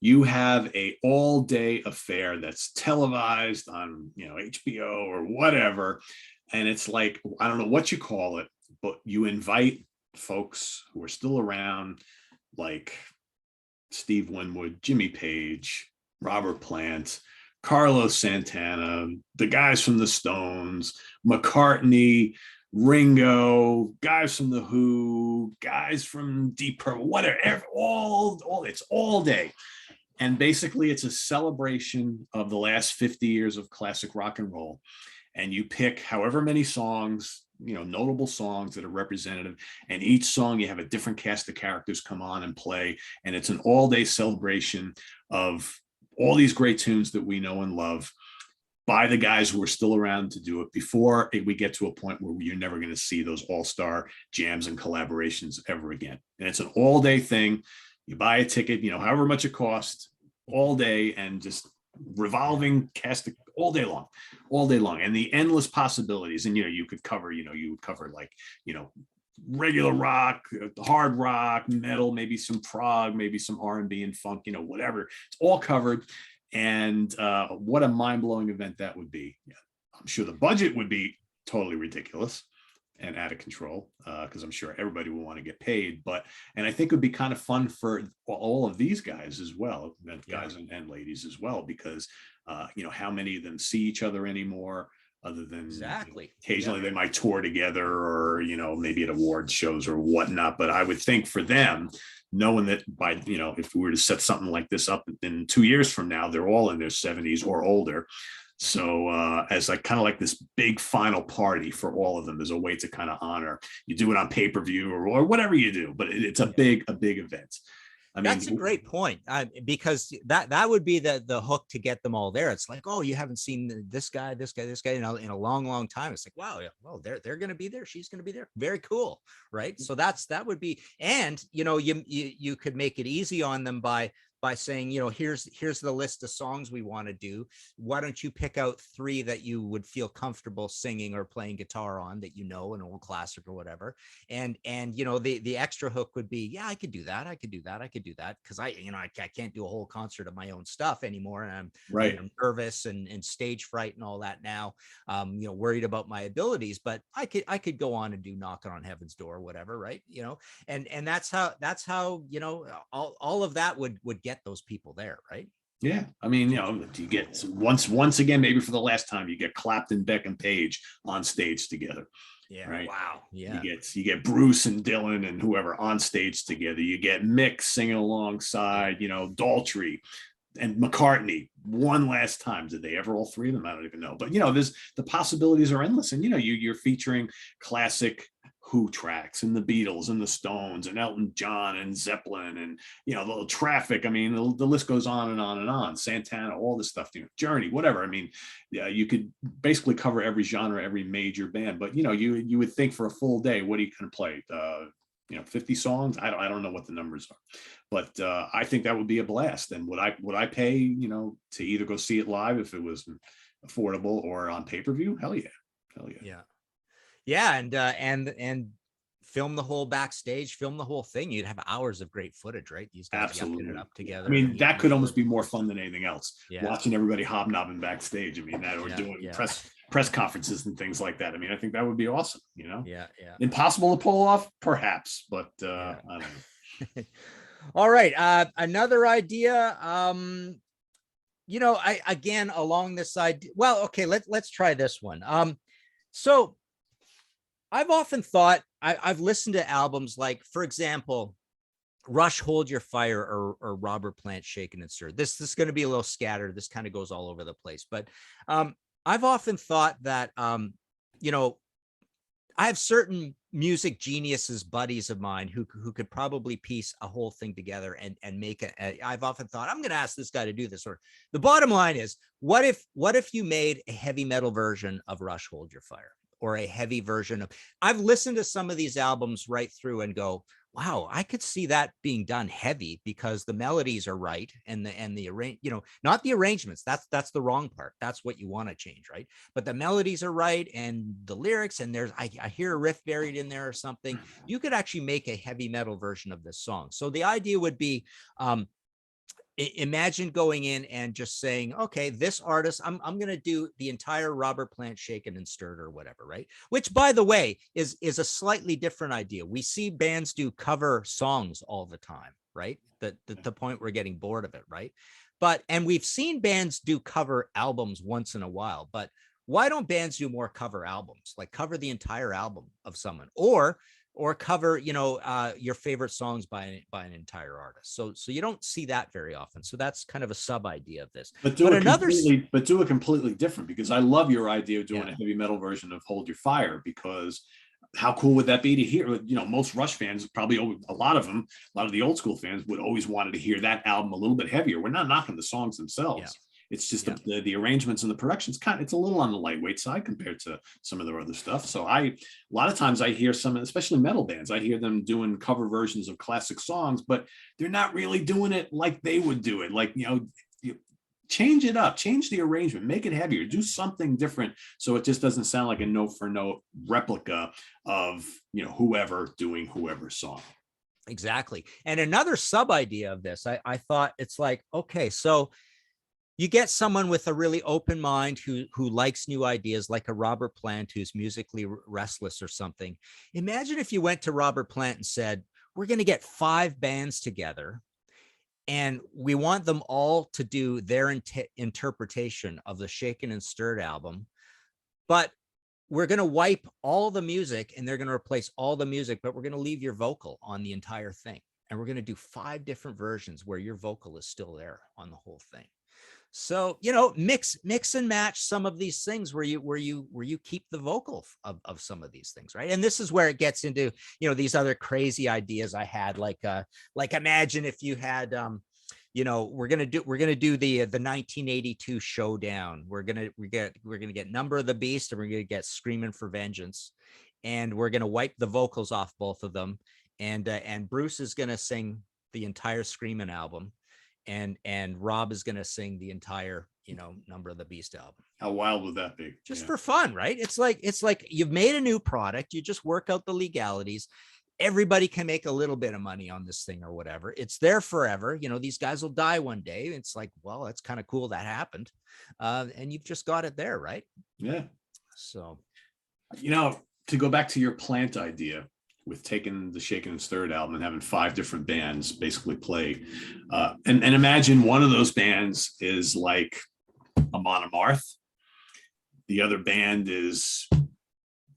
You have a all-day affair that's televised on, HBO or whatever. And it's like, I don't know what you call it, but you invite folks who are still around, like Steve Winwood, Jimmy Page, Robert Plant, Carlos Santana, the guys from the Stones, McCartney, Ringo, guys from the Who, guys from Deep Purple, whatever, it's all day. And basically it's a celebration of the last 50 years of classic rock and roll. And you pick however many songs, notable songs that are representative. And each song you have a different cast of characters come on and play. And it's an all-day celebration of all these great tunes that we know and love by the guys who are still around to do it before we get to a point where you're never going to see those all-star jams and collaborations ever again. And it's an all-day thing. You buy a ticket, however much it costs, all day, and just revolving cast all day long, and the endless possibilities. And you could cover, you would cover regular rock, hard rock, metal, maybe some prog, maybe some R&B and funk, whatever. It's all covered. And what a mind-blowing event that would be. I'm sure the budget would be totally ridiculous and out of control, because I'm sure everybody will want to get paid. And I think it would be kind of fun for all of these guys as well, guys and ladies as well, because how many of them see each other anymore, other than occasionally they might tour together, or maybe at award shows or whatnot. But I would think for them, knowing that if we were to set something like this up in 2 years from now, they're all in their 70s or older. So as like kind of like this big final party for all of them, there's a way to kind of honor. You do it on pay-per-view or whatever you do, but it's a big event. I mean, that's a great point, because that would be the hook to get them all there. It's like, oh, you haven't seen this guy, in a long time. It's like, wow, well, they're going to be there. She's going to be there. Very cool, right? So that would be, and you could make it easy on them by saying, here's the list of songs we want to do. Why don't you pick out 3 that you would feel comfortable singing or playing guitar on, that an old classic or whatever. And the extra hook would be, yeah, I could do that. Because I can't do a whole concert of my own stuff anymore. And I'm nervous and stage fright and all that now. Worried about my abilities, but I could go on and do Knocking on Heaven's Door, whatever, right? And that's how all of that would get those people there, right? Yeah, I mean, you get once again, maybe for the last time, you get Clapton, Beck, and Page on stage together. Yeah. Right. Wow. Yeah. You get Bruce and Dylan and whoever on stage together. You get Mick singing alongside, Daltrey and McCartney one last time. Did they ever, all 3 of them? I don't even know. But there's the possibilities are endless, and you're featuring classic Who tracks and the Beatles and the Stones and Elton John and Zeppelin and the Traffic. I mean, the list goes on and on and on. Santana, all this stuff, Journey, whatever. I mean, you could basically cover every genre, every major band. But you would think for a full day, what are you going to play? 50 songs. I don't know what the numbers are, but I think that would be a blast. And would I pay to either go see it live if it was affordable or on pay-per-view? Hell yeah. Yeah, and film the whole backstage, film the whole thing. You'd have hours of great footage, right? These guys yucking it up together. I mean, that could almost be more fun than anything else. Yeah. Watching everybody hobnobbing backstage. I mean, that or doing press conferences and things like that. I mean, I think that would be awesome. Yeah. Impossible to pull off, perhaps, but I don't know. All right, another idea. I again along this side. Well, okay, let's try this one. So I've often thought, I've listened to albums like, for example, Rush, Hold Your Fire, or Robert Plant, Shaken and Stirred. This is going to be a little scattered. This kind of goes all over the place. But I've often thought that, I have certain music geniuses, buddies of mine who could probably piece a whole thing together and make it. I've often thought, I'm going to ask this guy to do this. Or the bottom line is, what if you made a heavy metal version of Rush, Hold Your Fire? Or a heavy version of, I've listened to some of these albums right through and go, wow, I could see that being done heavy because the melodies are right and the not the arrangements. That's the wrong part. That's what you want to change, right? But the melodies are right and the lyrics, and I hear a riff buried in there or something. You could actually make a heavy metal version of this song. So the idea would be, imagine going in and just saying, okay, this artist, I'm going to do the entire Robert Plant, Shaken and Stirred or whatever, right? Which, by the way, is a slightly different idea. We see bands do cover songs all the time, right? The point we're getting bored of it, right? And we've seen bands do cover albums once in a while, but why don't bands do more cover albums? Like cover the entire album of someone, or cover, your favorite songs by an entire artist. So you don't see that very often. So that's kind of a sub idea of this. But do it completely different, because I love your idea of doing a heavy metal version of Hold Your Fire, because how cool would that be to hear? Most Rush fans, probably a lot of the old school fans would always wanted to hear that album a little bit heavier. We're not knocking the songs themselves. Yeah. It's just the arrangements and the production's it's a little on the lightweight side compared to some of their other stuff. So a lot of times I hear some, especially metal bands, I hear them doing cover versions of classic songs, but they're not really doing it like they would do it. Like, change it up, change the arrangement, make it heavier, do something different. So it just doesn't sound like a note for note replica of, whoever doing whoever's song. Exactly. And another sub idea of this, I thought it's like, okay, so you get someone with a really open mind who likes new ideas, like a Robert Plant who's musically restless or something. Imagine if you went to Robert Plant and said, we're going to get 5 bands together and we want them all to do their interpretation of the Shaken and Stirred album, but we're going to wipe all the music and they're going to replace all the music, but we're going to leave your vocal on the entire thing. And we're going to do 5 different versions where your vocal is still there on the whole thing. So, mix and match some of these things where you keep the vocal of some of these things, right? And this is where it gets into, these other crazy ideas I had, like imagine if you had, we're gonna do the 1982 showdown. We're gonna get Number of the Beast, and we're gonna get Screaming for Vengeance, and we're gonna wipe the vocals off both of them, and Bruce is gonna sing the entire Screaming album, and Rob is gonna sing the entire Number of the Beast album. How wild would that be? Just for fun, right? It's like you've made a new product, you just work out the legalities. Everybody can make a little bit of money on this thing or whatever. It's there forever. These guys will die one day. It's like, well, that's kind of cool that happened. And you've just got it there, right? Yeah. So, to go back to your Plant idea with taking the Shaken and Stirred album and having 5 different bands basically play, and imagine one of those bands is like Amon Amarth. The other band is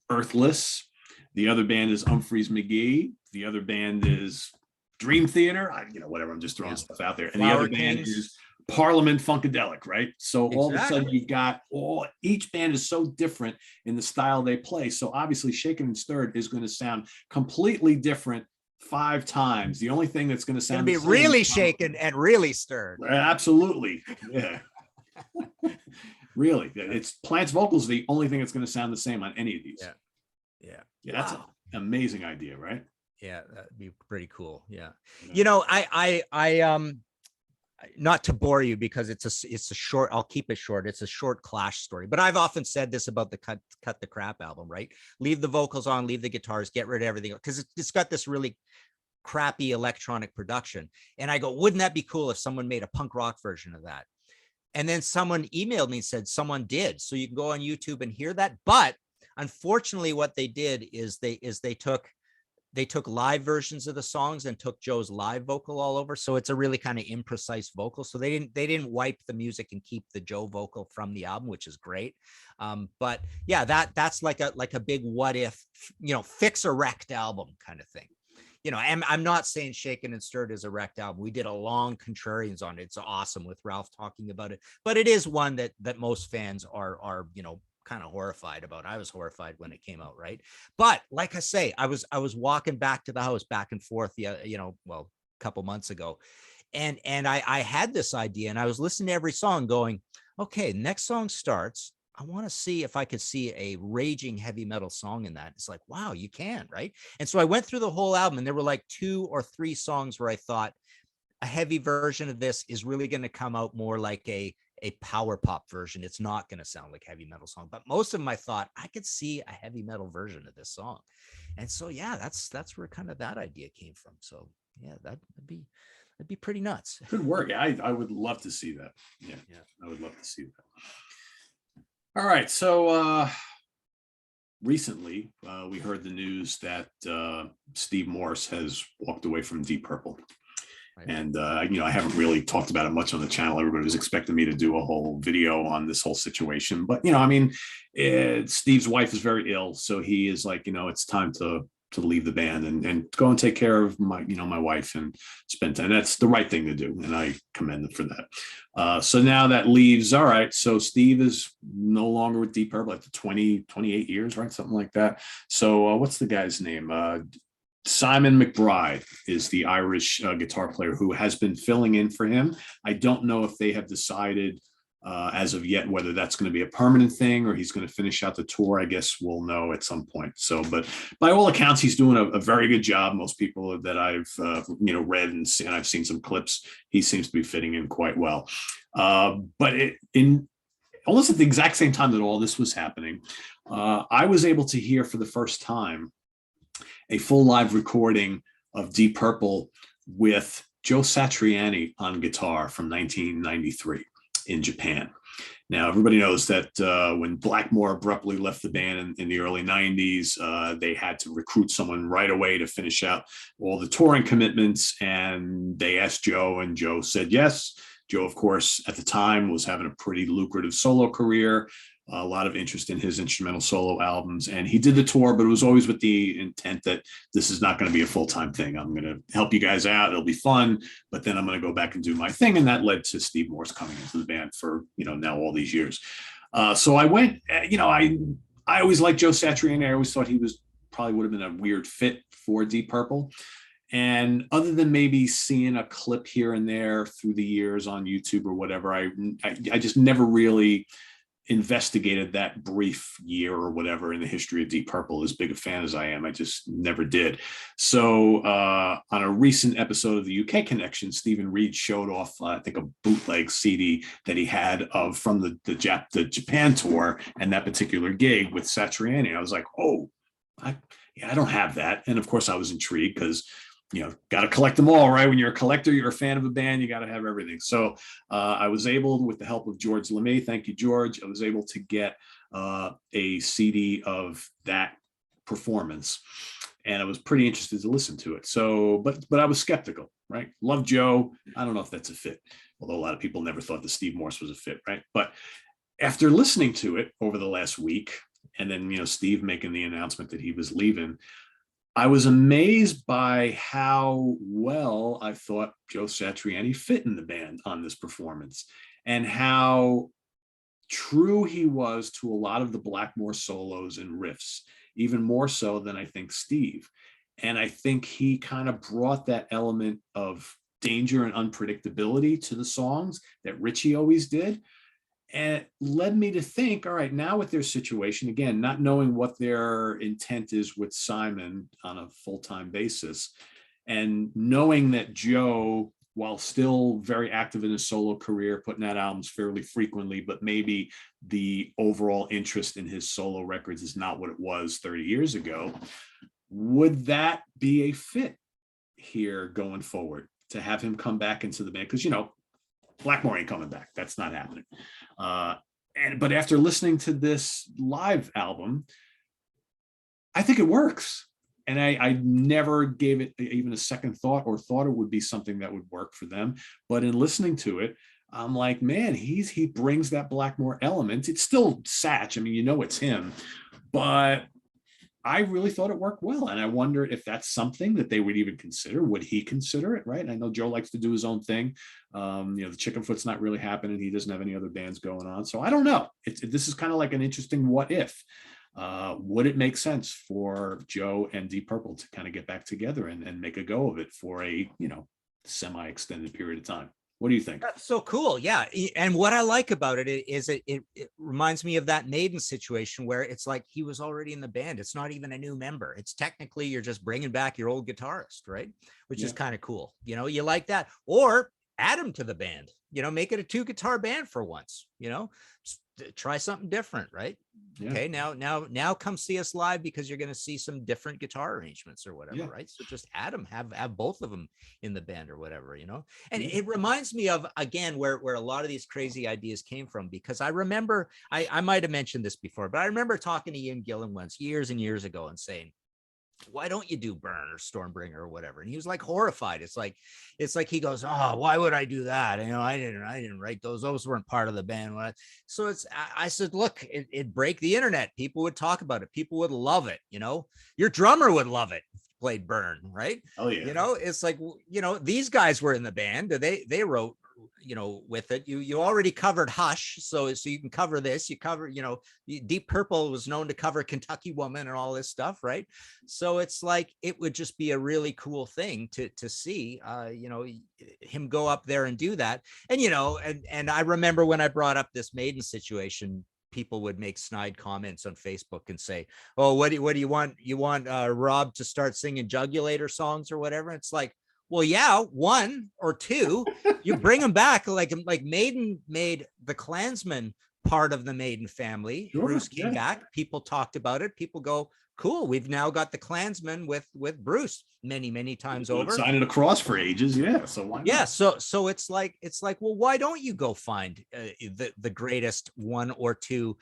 Earthless. The other band is Humphreys McGee. The other band is Dream Theater. Whatever. I'm just throwing stuff out there. And Flower the other band Kings. is Parliament Funkadelic, right? So all of a Exactly. sudden you've got each band is so different in the style they play. So obviously Shaken and Stirred is going to sound completely different 5 times. The only thing that's going to It's gonna sound be really shaken and really stirred. Absolutely. Yeah. Really. It's Plant's vocals are the only thing that's going to sound the same on any of these. Yeah. Yeah, that's an amazing idea, right? Yeah, that'd be pretty cool. Yeah. Yeah. I not to bore you because it's a short, I'll keep it short. It's a short Clash story, but I've often said this about the Cut the Crap album, right? Leave the vocals on, leave the guitars, get rid of everything, because it's got this really crappy electronic production. And I go, wouldn't that be cool if someone made a punk rock version of that? And then someone emailed me and said someone did. So you can go on YouTube and hear that. But unfortunately, what they did is they took live versions of the songs and took Joe's live vocal all over. So it's a really kind of imprecise vocal. So they didn't wipe the music and keep the Joe vocal from the album, which is great. But yeah, that's like a big what if, fix a wrecked album kind of thing. And I'm not saying Shaken and Stirred is a wrecked album. We did a long Contrarians on it. It's awesome with Ralph talking about it, but it is one that most fans are kind of horrified about. I was horrified when it came out, right? But like I say, I was walking back to the house back and forth, a couple months ago, and I had this idea, and I was listening to every song going, okay, next song starts, I want to see if I could see a raging heavy metal song in that. It's like, wow, you can, right? And so I went through the whole album, and there were like 2 or 3 songs where I thought a heavy version of this is really going to come out more like a power pop version. It's not going to sound like a heavy metal song, but most of them I thought I could see a heavy metal version of this song. And so, yeah, that's where kind of that idea came from. So yeah, that'd be pretty nuts. Good work. I would love to see that. Yeah. I would love to see that. All right. So recently we heard the news that Steve Morse has walked away from Deep Purple. Right. And, I haven't really talked about it much on the channel. Everybody was expecting me to do a whole video on this whole situation. But, Steve's wife is very ill. So he is like, it's time to leave the band and go and take care of my wife and spend time. That's the right thing to do. And I commend him for that. So now that leaves, all right. So Steve is no longer with Deep Purple, like 28 years, right? Something like that. So what's the guy's name? Simon McBride is the Irish guitar player who has been filling in for him. I don't know if they have decided as of yet whether that's going to be a permanent thing or he's going to finish out the tour. I guess we'll know at some point. So, but by all accounts, he's doing a very good job. Most people that I've read and I've seen some clips, he seems to be fitting in quite well. But in almost at the exact same time that all this was happening, I was able to hear for the first time a full live recording of Deep Purple with Joe Satriani on guitar from 1993 in Japan. Now, everybody knows that when Blackmore abruptly left the band in the early 90s, they had to recruit someone right away to finish out all the touring commitments. And they asked Joe, and Joe said yes. Joe, of course, at the time was having a pretty lucrative solo career, a lot of interest in his instrumental solo albums. And he did the tour, but it was always with the intent that this is not going to be a full-time thing. I'm going to help you guys out. It'll be fun, but then I'm going to go back and do my thing. And that led to Steve Morse coming into the band for, now all these years. So I went, I always liked Joe Satriani. I always thought he was probably would have been a weird fit for Deep Purple. And other than maybe seeing a clip here and there through the years on YouTube or whatever, I just never really investigated that brief year or whatever in the history of Deep Purple. As big a fan as I am, I just never did. So on a recent episode of the UK Connection, Stephen Reed showed off, I think, a bootleg CD that he had from the Japan tour and that particular gig with Satriani. I was like, oh, I don't have that. And of course I was intrigued because got to collect them all, right? When you're a collector, you're a fan of a band, you got to have everything. So I was able, with the help of George LeMay, thank you, George, I was able to get a CD of that performance. And I was pretty interested to listen to it. So, but I was skeptical, right? Love Joe. I don't know if that's a fit, although a lot of people never thought that Steve Morse was a fit, right? But after listening to it over the last week, and then, Steve making the announcement that he was leaving, I was amazed by how well I thought Joe Satriani fit in the band on this performance, and how true he was to a lot of the Blackmore solos and riffs, even more so than I think Steve. And I think he kind of brought that element of danger and unpredictability to the songs that Richie always did. And it led me to think, all right, now with their situation, again, not knowing what their intent is with Simon on a full-time basis, and knowing that Joe, while still very active in his solo career, putting out albums fairly frequently, but maybe the overall interest in his solo records is not what it was 30 years ago, would that be a fit here going forward to have him come back into the band? Because, Blackmore ain't coming back. That's not happening. But after listening to this live album, I think it works. And I never gave it even a second thought or thought it would be something that would work for them. But in listening to it, I'm like, man, he brings that Blackmore element. It's still Satch. I mean, it's him, but I really thought it worked well. And I wonder if that's something that they would even consider. Would he consider it? Right. And I know Joe likes to do his own thing. The Chickenfoot's not really happening. He doesn't have any other bands going on. So I don't know. This is kind of like an interesting what if. Would it make sense for Joe and Deep Purple to kind of get back together and make a go of it for a, semi-extended period of time? What do you think? That's so cool. Yeah. And what I like about it is it reminds me of that Maiden situation where it's like he was already in the band. It's not even a new member. It's technically you're just bringing back your old guitarist, right? Which is kind of cool. You like that. Or add him to the band, make it a 2-guitar band for once, try something different, right? Yeah. Okay, now come see us live because you're going to see some different guitar arrangements or whatever, right? So just add them, have both of them in the band or whatever, And it reminds me of, again, where a lot of these crazy ideas came from, because I remember, I might have mentioned this before, but I remember talking to Ian Gillan once years and years ago and saying, why don't you do Burn or Stormbringer or whatever? And he was like horrified. It's like he goes, oh, why would I do that? I didn't write those. Those weren't part of the band. So I said, look, it'd break the internet. People would talk about it. People would love it. Your drummer would love it. Played Burn, right? Oh yeah. It's like, these guys were in the band. They wrote, with it. You already covered Hush, so you can cover this. You cover, Deep Purple was known to cover Kentucky Woman and all this stuff, right? So it's like it would just be a really cool thing to see, him go up there and do that. And and I remember when I brought up this Maiden situation, people would make snide comments on Facebook and say, "Oh, what do you want? You want Rob to start singing Jugulator songs or whatever?" It's like, well, yeah, 1 or 2, you bring them back. Like Maiden made the Klansman part of the Maiden family. Sure, Bruce came back. People talked about it. People go, cool. We've now got the Klansman with Bruce many times over. Signing across for ages. Yeah. So why not? Yeah. So it's like, well, why don't you go find the greatest 1 or 2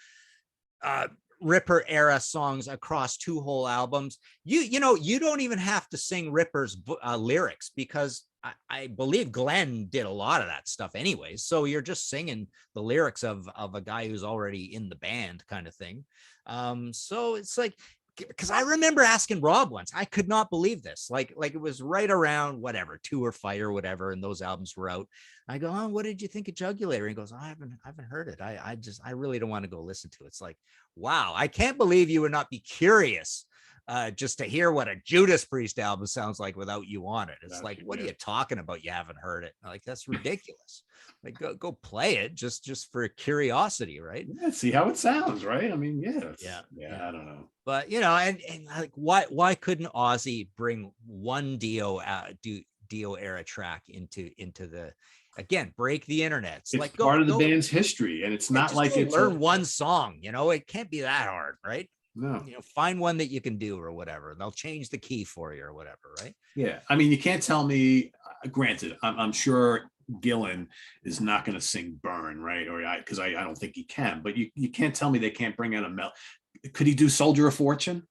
Ripper era songs across 2 whole albums? You don't even have to sing Ripper's lyrics, because I believe Glenn did a lot of that stuff anyways. So you're just singing the lyrics of a guy who's already in the band kind of thing. So it's like, because I remember asking Rob once, I could not believe this. Like it was right around whatever, Two or Fight or whatever, and those albums were out. I go, oh, what did you think of Jugulator? He goes, I haven't heard it. I really don't want to go listen to it. It's like, wow, I can't believe you would not be curious just to hear what a Judas Priest album sounds like without you on it. It's like, what are you talking about? You haven't heard it. Like, that's ridiculous. Like, go play it just for curiosity, right? Yeah, see how it sounds, right? I mean, Yeah. I don't know. But and like, why couldn't Ozzy bring one Dio era track into the, again, break the internet? It's like, part of the band's history, and it's not like it's learn one song. It can't be that hard, right? No. Find one that you can do or whatever. They'll change the key for you or whatever, right? Yeah, I mean, you can't tell me. Granted, I'm sure Gillan is not going to sing "Burn," right? Or because I don't think he can. But you can't tell me they can't bring out a Could he do "Soldier of Fortune"?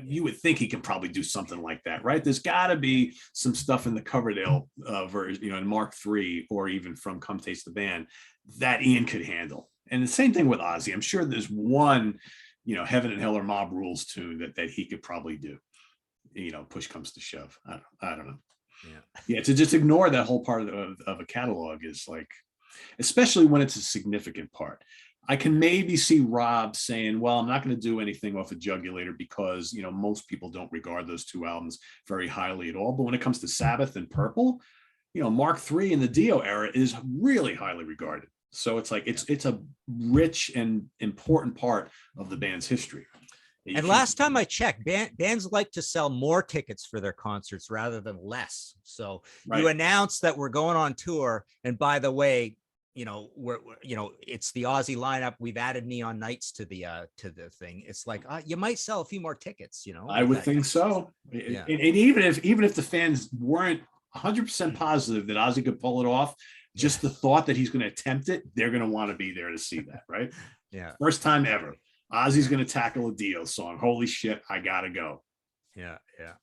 You would think he can probably do something like that, right? There's got to be some stuff in the Coverdale version, in Mark III, or even from "Come Taste the Band," that Ian could handle. And the same thing with Ozzy. I'm sure there's one, Heaven and Hell or Mob Rules tune that he could probably do. Push comes to shove. I don't know. Yeah. To just ignore that whole part of a catalog is like, especially when it's a significant part. I can maybe see Rob saying, well, I'm not going to do anything off of Jugulator because, most people don't regard those two albums very highly at all. But when it comes to Sabbath and Purple, Mark III in the Dio era is really highly regarded. So it's like, it's a rich and important part of the band's history. And last time I checked, bands like to sell more tickets for their concerts rather than less. So you announced that we're going on tour. And by the way, we're it's the Ozzy lineup. We've added Neon Nights to the thing. It's like, you might sell a few more tickets, I would think so. Yeah. And even if the fans weren't 100% positive that Ozzy could pull it off, just the thought that he's going to attempt it, they're going to want to be there to see that, right? Yeah. First time ever. Ozzy's going to tackle a Dio song. Holy shit, I gotta go. Yeah.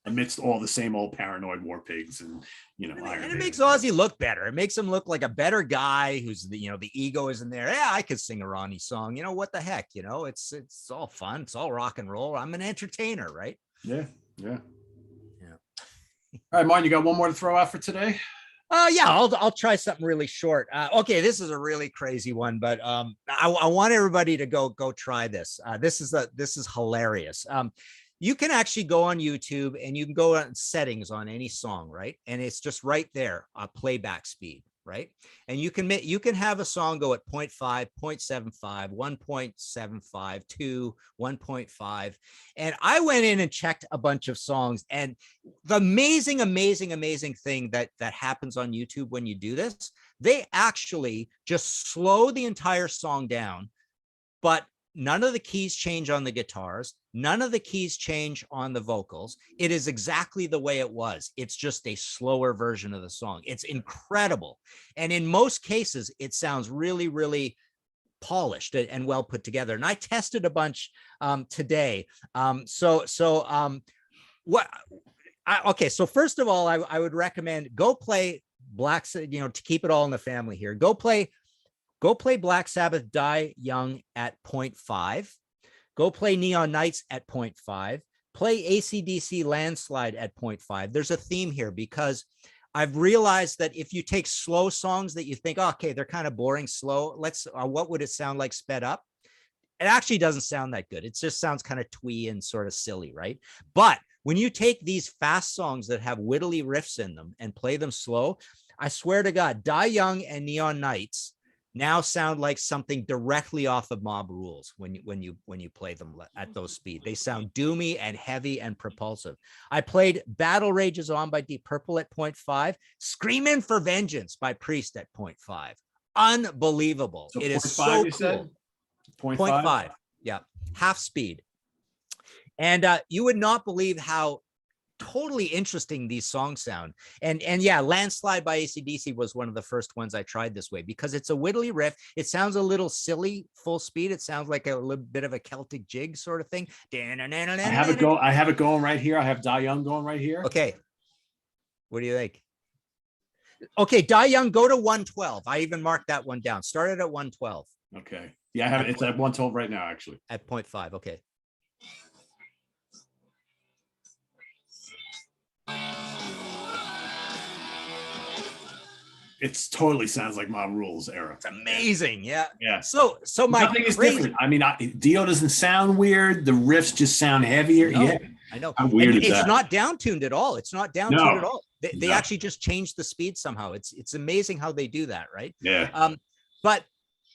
Amidst all the same old Paranoid War Pigs and and it makes Ozzy look better. It makes him look like a better guy who's the ego isn't there. Yeah, I could sing a Ronnie song. What the heck? It's all fun. It's all rock and roll. I'm an entertainer, right? Yeah. All right, Martin, you got one more to throw out for today? Yeah, I'll try something really short. Okay, this is a really crazy one, but I want everybody to go try this. This is hilarious. You can actually go on YouTube and you can go on settings on any song, right? And it's just right there, playback speed, right? And you can have a song go at 0.5, 0.75, 1.75, 2, 1.5. And I went in and checked a bunch of songs, and the amazing thing that happens on YouTube when you do this, they actually just slow the entire song down, but none of the keys change on the guitars. None of the keys change on the vocals. It is exactly the way it was. It's just a slower version of the song. It's incredible. And in most cases, it sounds really, really polished and well put together. And I tested a bunch today. So first of all, I would recommend go play Black, to keep it all in the family here. Go play Black Sabbath Die Young at 0.5. Go play Neon Nights at 0.5. Play AC/DC Landslide at 0.5. There's a theme here because I've realized that if you take slow songs that you think, okay, they're kind of boring, slow, what would it sound like sped up? It actually doesn't sound that good. It just sounds kind of twee and sort of silly, right? But when you take these fast songs that have wittily riffs in them and play them slow, I swear to God, Die Young and Neon Nights now sound like something directly off of Mob Rules when you play them at those speed. They sound doomy and heavy and propulsive. I played Battle Rages On by Deep Purple at 0.5, Screamin' for Vengeance by Priest at 0.5. Unbelievable. So it is so cool. 0.5. Yeah, half speed. And you would not believe how totally interesting these songs sound. And yeah, Landslide by AC/DC was one of the first ones I tried this way because it's a wittly riff. It sounds a little silly full speed. It sounds like a little bit of a Celtic jig sort of thing. I have it going right here. I have Die Young going right here. Okay, what do you think? Okay, Die Young, go to 112. I even marked that one down. Started at 112. Okay. Yeah, I have it. It's at 112 right now, actually. At 0.5. Okay. It's totally sounds like Mob Rules era. It's amazing. Yeah. Yeah. So my nothing is different. I mean, Dio doesn't sound weird. The riffs just sound heavier. No, yeah. I know. How weird is it's that? not down-tuned at all. It's not down-tuned at all. They No. actually just changed the speed somehow. It's amazing how they do that, right? Yeah. But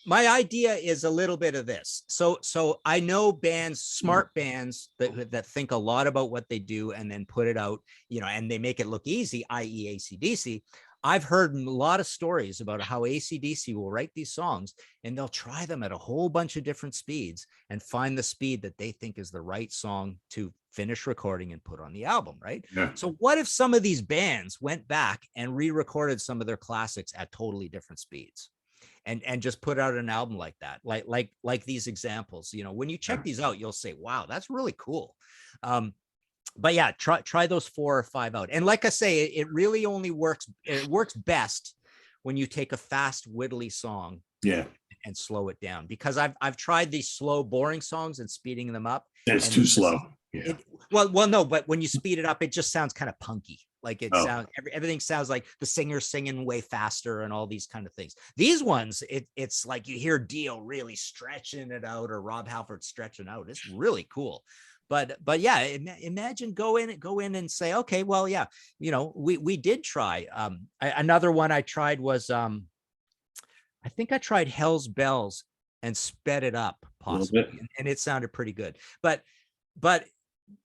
my idea is a little bit of this. So I know bands, smart bands that think a lot about what they do and then put it out, you know, and they make it look easy, i.e. AC/DC. I've heard a lot of stories about how AC/DC will write these songs and they'll try them at a whole bunch of different speeds and find the speed that they think is the right song to finish recording and put on the album, right? Yeah. So what if some of these bands went back and re-recorded some of their classics at totally different speeds? And just put out an album like that, like these examples. You know, when you check these out, you'll say, wow, that's really cool. But yeah, try those 4 or 5 out. And like I say, it really only works. It works best when you take a fast, whittly song, and slow it down. Because I've tried these slow, boring songs and speeding them up. It's too slow. Yeah. Well, no, but when you speed it up, it just sounds kind of punky. Like it sounds, everything sounds like the singer singing way faster and all these kind of things. These ones, it's like you hear Dio really stretching it out or Rob Halford stretching out. It's really cool. But yeah, imagine go in and say, okay, well, yeah, you know, we did try. Another one I tried was, I think I tried Hell's Bells and sped it up possibly, and it sounded pretty good. But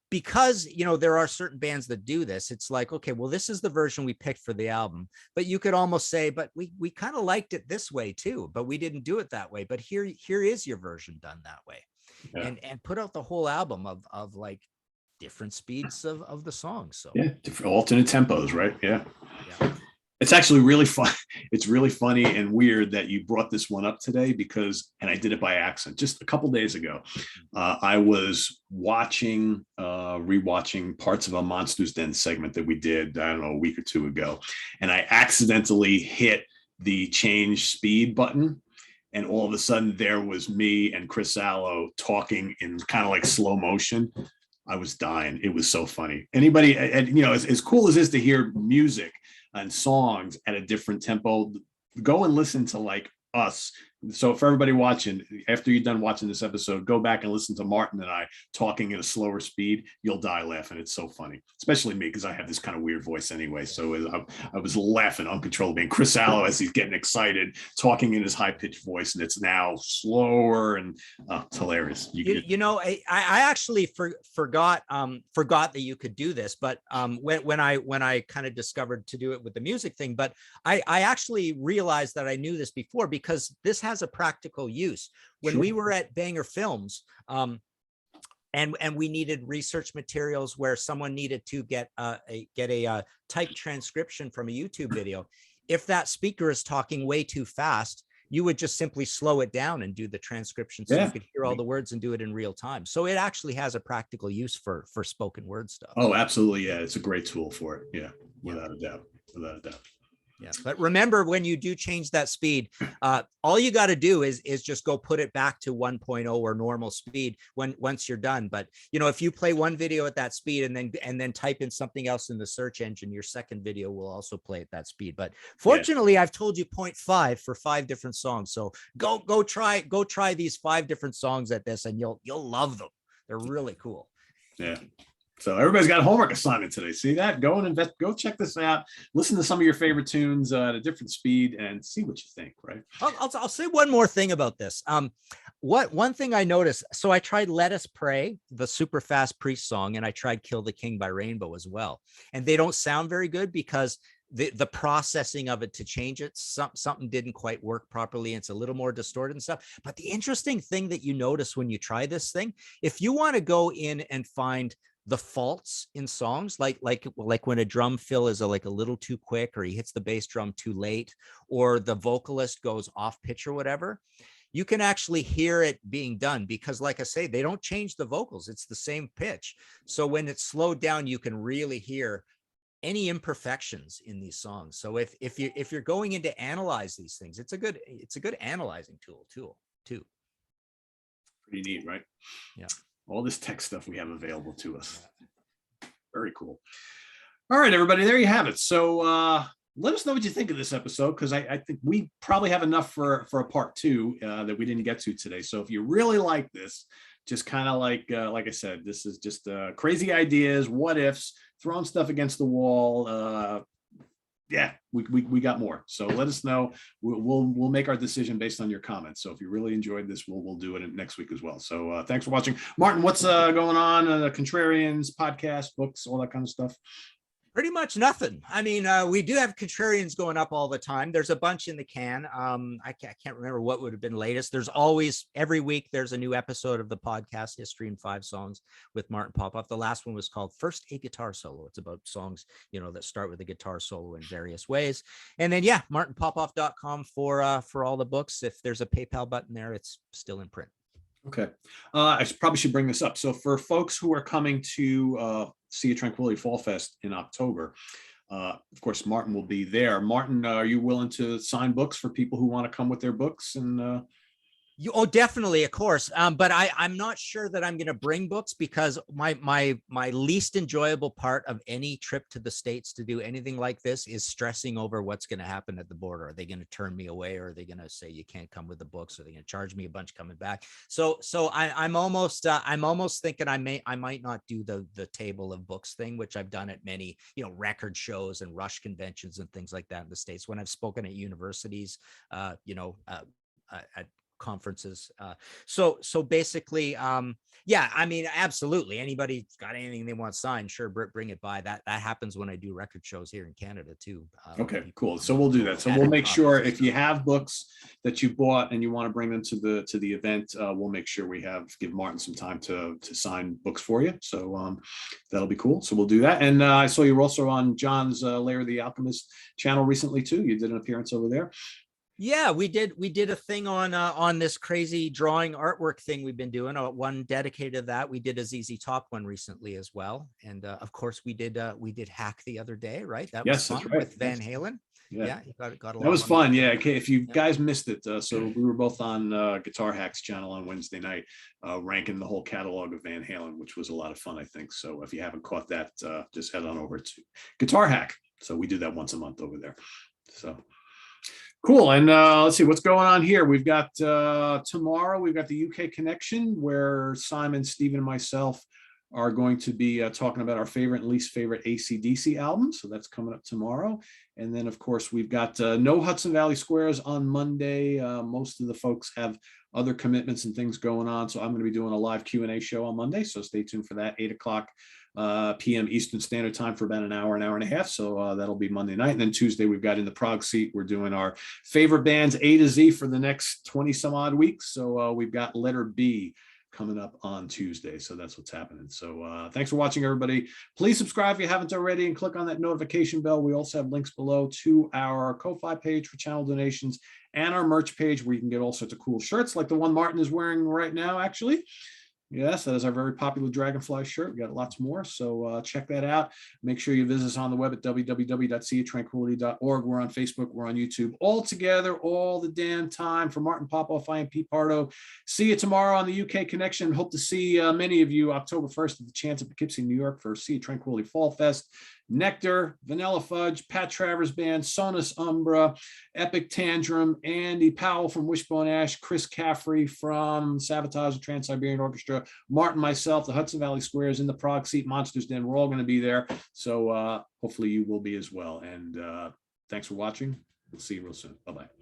because, you know, there are certain bands that do this, it's like, okay, well, this is the version we picked for the album, but you could almost say, but we kind of liked it this way too, but we didn't do it that way. But here is your version done that way. Yeah. And put out the whole album of like different speeds of the songs. So yeah, different alternate tempos, right? Yeah. It's actually really fun. It's really funny and weird that you brought this one up today because, and I did it by accident just a couple days ago. I was rewatching parts of a Monsters Den segment that we did, I don't know, a week or two ago. And I accidentally hit the change speed button. And all of a sudden there was me and Chris Allo talking in kind of like slow motion. I was dying. It was so funny. Anybody, and you know, as cool as it is to hear music and songs at a different tempo, go and listen to like us. So for everybody watching, after you're done watching this episode, go back and listen to Martin and I talking at a slower speed. You'll die laughing. It's so funny, especially me, because I have this kind of weird voice anyway. So I was laughing uncontrollably. And Chris Allo, as he's getting excited, talking in his high-pitched voice, and it's now slower, and it's hilarious. You know, I actually forgot that you could do this, but when I kind of discovered to do it with the music thing, but I actually realized that I knew this before because this has a practical use. When we were at Banger Films, and we needed research materials where someone needed to get a typed transcription from a YouTube video. If that speaker is talking way too fast, you would just simply slow it down and do the transcription so you could hear all the words and do it in real time. So it actually has a practical use for spoken word stuff. Oh, absolutely. Yeah. It's a great tool for it. Yeah. Without a doubt. Without a doubt. Yeah, but remember, when you do change that speed, all you got to do is just go put it back to 1.0 or normal speed once you're done. But you know, if you play one video at that speed and then type in something else in the search engine, your second video will also play at that speed. But fortunately, I've told you 0.5 for 5 different songs. So go try these 5 different songs at this, and you'll love them. They're really cool. Yeah. So everybody's got a homework assignment today. See that? Go and go check this out. Listen to some of your favorite tunes at a different speed and see what you think. Right. I'll say one more thing about this. One thing I noticed. So I tried "Let Us Pray," the super fast Priest song, and I tried "Kill the King" by Rainbow as well. And they don't sound very good because the processing of it to change it, something didn't quite work properly. It's a little more distorted and stuff. But the interesting thing that you notice when you try this thing, if you want to go in and find the faults in songs, like when a drum fill is like a little too quick, or he hits the bass drum too late, or the vocalist goes off pitch or whatever, you can actually hear it being done because, like I say, they don't change the vocals. It's the same pitch. So when it's slowed down, you can really hear any imperfections in these songs. So if you're going in to analyze these things, it's a good analyzing tool too. Pretty neat, right? Yeah. All this tech stuff we have available to us. Very cool. All right, everybody, there you have it. So let us know what you think of this episode, because I think we probably have enough for a part 2 that we didn't get to today. So if you really like this, just kind of like I said, this is just crazy ideas, what ifs, throwing stuff against the wall. Yeah, we got more. So let us know. We'll make our decision based on your comments. So if you really enjoyed this, we'll do it next week as well. So thanks for watching. Martin, what's going on? Contrarians, podcast, books, all that kind of stuff. Pretty much nothing. I mean, we do have Contrarians going up all the time. There's a bunch in the can. I can't remember what would have been latest. There's always, every week, there's a new episode of the podcast, History in 5 Songs with Martin Popoff. The last one was called First a Guitar Solo. It's about songs, that start with a guitar solo in various ways. And then, martinpopoff.com for all the books. If there's a PayPal button there, it's still in print. Okay. I probably should bring this up. So for folks who are coming to Sea of Tranquility Fall Fest in October, of course, Martin will be there. Martin, are you willing to sign books for people who want to come with their books? And definitely, of course. But I'm not sure that I'm going to bring books, because my least enjoyable part of any trip to the States to do anything like this is stressing over what's going to happen at the border. Are they going to turn me away, or are they going to say you can't come with the books? Are they going to charge me a bunch coming back? So I'm almost thinking I might not do the table of books thing, which I've done at many record shows and Rush conventions and things like that in the States, when I've spoken at universities, at conferences. So basically, I mean, absolutely. Anybody got anything they want signed, sure, bring it by. That happens when I do record shows here in Canada too. Okay, cool. So we'll do that. So we'll make sure if you have books that you bought and you want to bring them to the event, we'll make sure we give Martin some time to sign books for you. So that'll be cool. So we'll do that. And I saw you were also on John's Lair the Alchemist channel recently too. You did an appearance over there. Yeah, we did a thing on this crazy drawing artwork thing we've been doing. One dedicated to that. We did a ZZ Top one recently as well, and of course we did Hack the other day, right? That was fun, right, with Van Halen. Yeah, you got a lot. That was fun. Yeah, okay. If you guys missed it, so we were both on Guitar Hack's channel on Wednesday night, ranking the whole catalog of Van Halen, which was a lot of fun, I think. So if you haven't caught that, just head on over to Guitar Hack. So we do that once a month over there. So. Cool. And let's see what's going on here. We've got tomorrow, we've got the UK Connection, where Simon, Stephen, and myself are going to be talking about our favorite and least favorite AC/DC albums. So that's coming up tomorrow. And then, of course, we've got no Hudson Valley Squares on Monday. Most of the folks have other commitments and things going on. So I'm going to be doing a live Q&A show on Monday. So stay tuned for that, 8:00 p.m. Eastern Standard Time for about an hour and a half. So that'll be Monday night. And then Tuesday, we've got In the Prague Seat. We're doing our favorite bands A to Z for the next 20 some odd weeks. So we've got Letter B coming up on Tuesday. So that's what's happening. So thanks for watching, everybody. Please subscribe if you haven't already and click on that notification bell. We also have links below to our Ko-Fi page for channel donations and our merch page, where you can get all sorts of cool shirts like the one Martin is wearing right now, actually. Yes, that is our very popular Dragonfly shirt. We got lots more, so check that out. Make sure you visit us on the web at www.seaoftranquility.org. We're on Facebook, we're on YouTube, all together, all the damn time. For Martin Popoff, I am Pete Pardo. See you tomorrow on the UK Connection. Hope to see many of you October 1st at the Chance at Poughkeepsie, New York for Sea of Tranquility Fall Fest. Nectar, Vanilla Fudge, Pat Travers Band, Sonus Umbra, Epic Tantrum, Andy Powell from Wishbone Ash, Chris Caffrey from Sabotage, the Trans-Siberian Orchestra, Martin, myself, the Hudson Valley Squares, In the Prague Seat, Monsters Den. We're all going to be there. So hopefully you will be as well. And thanks for watching. We'll see you real soon. Bye-bye.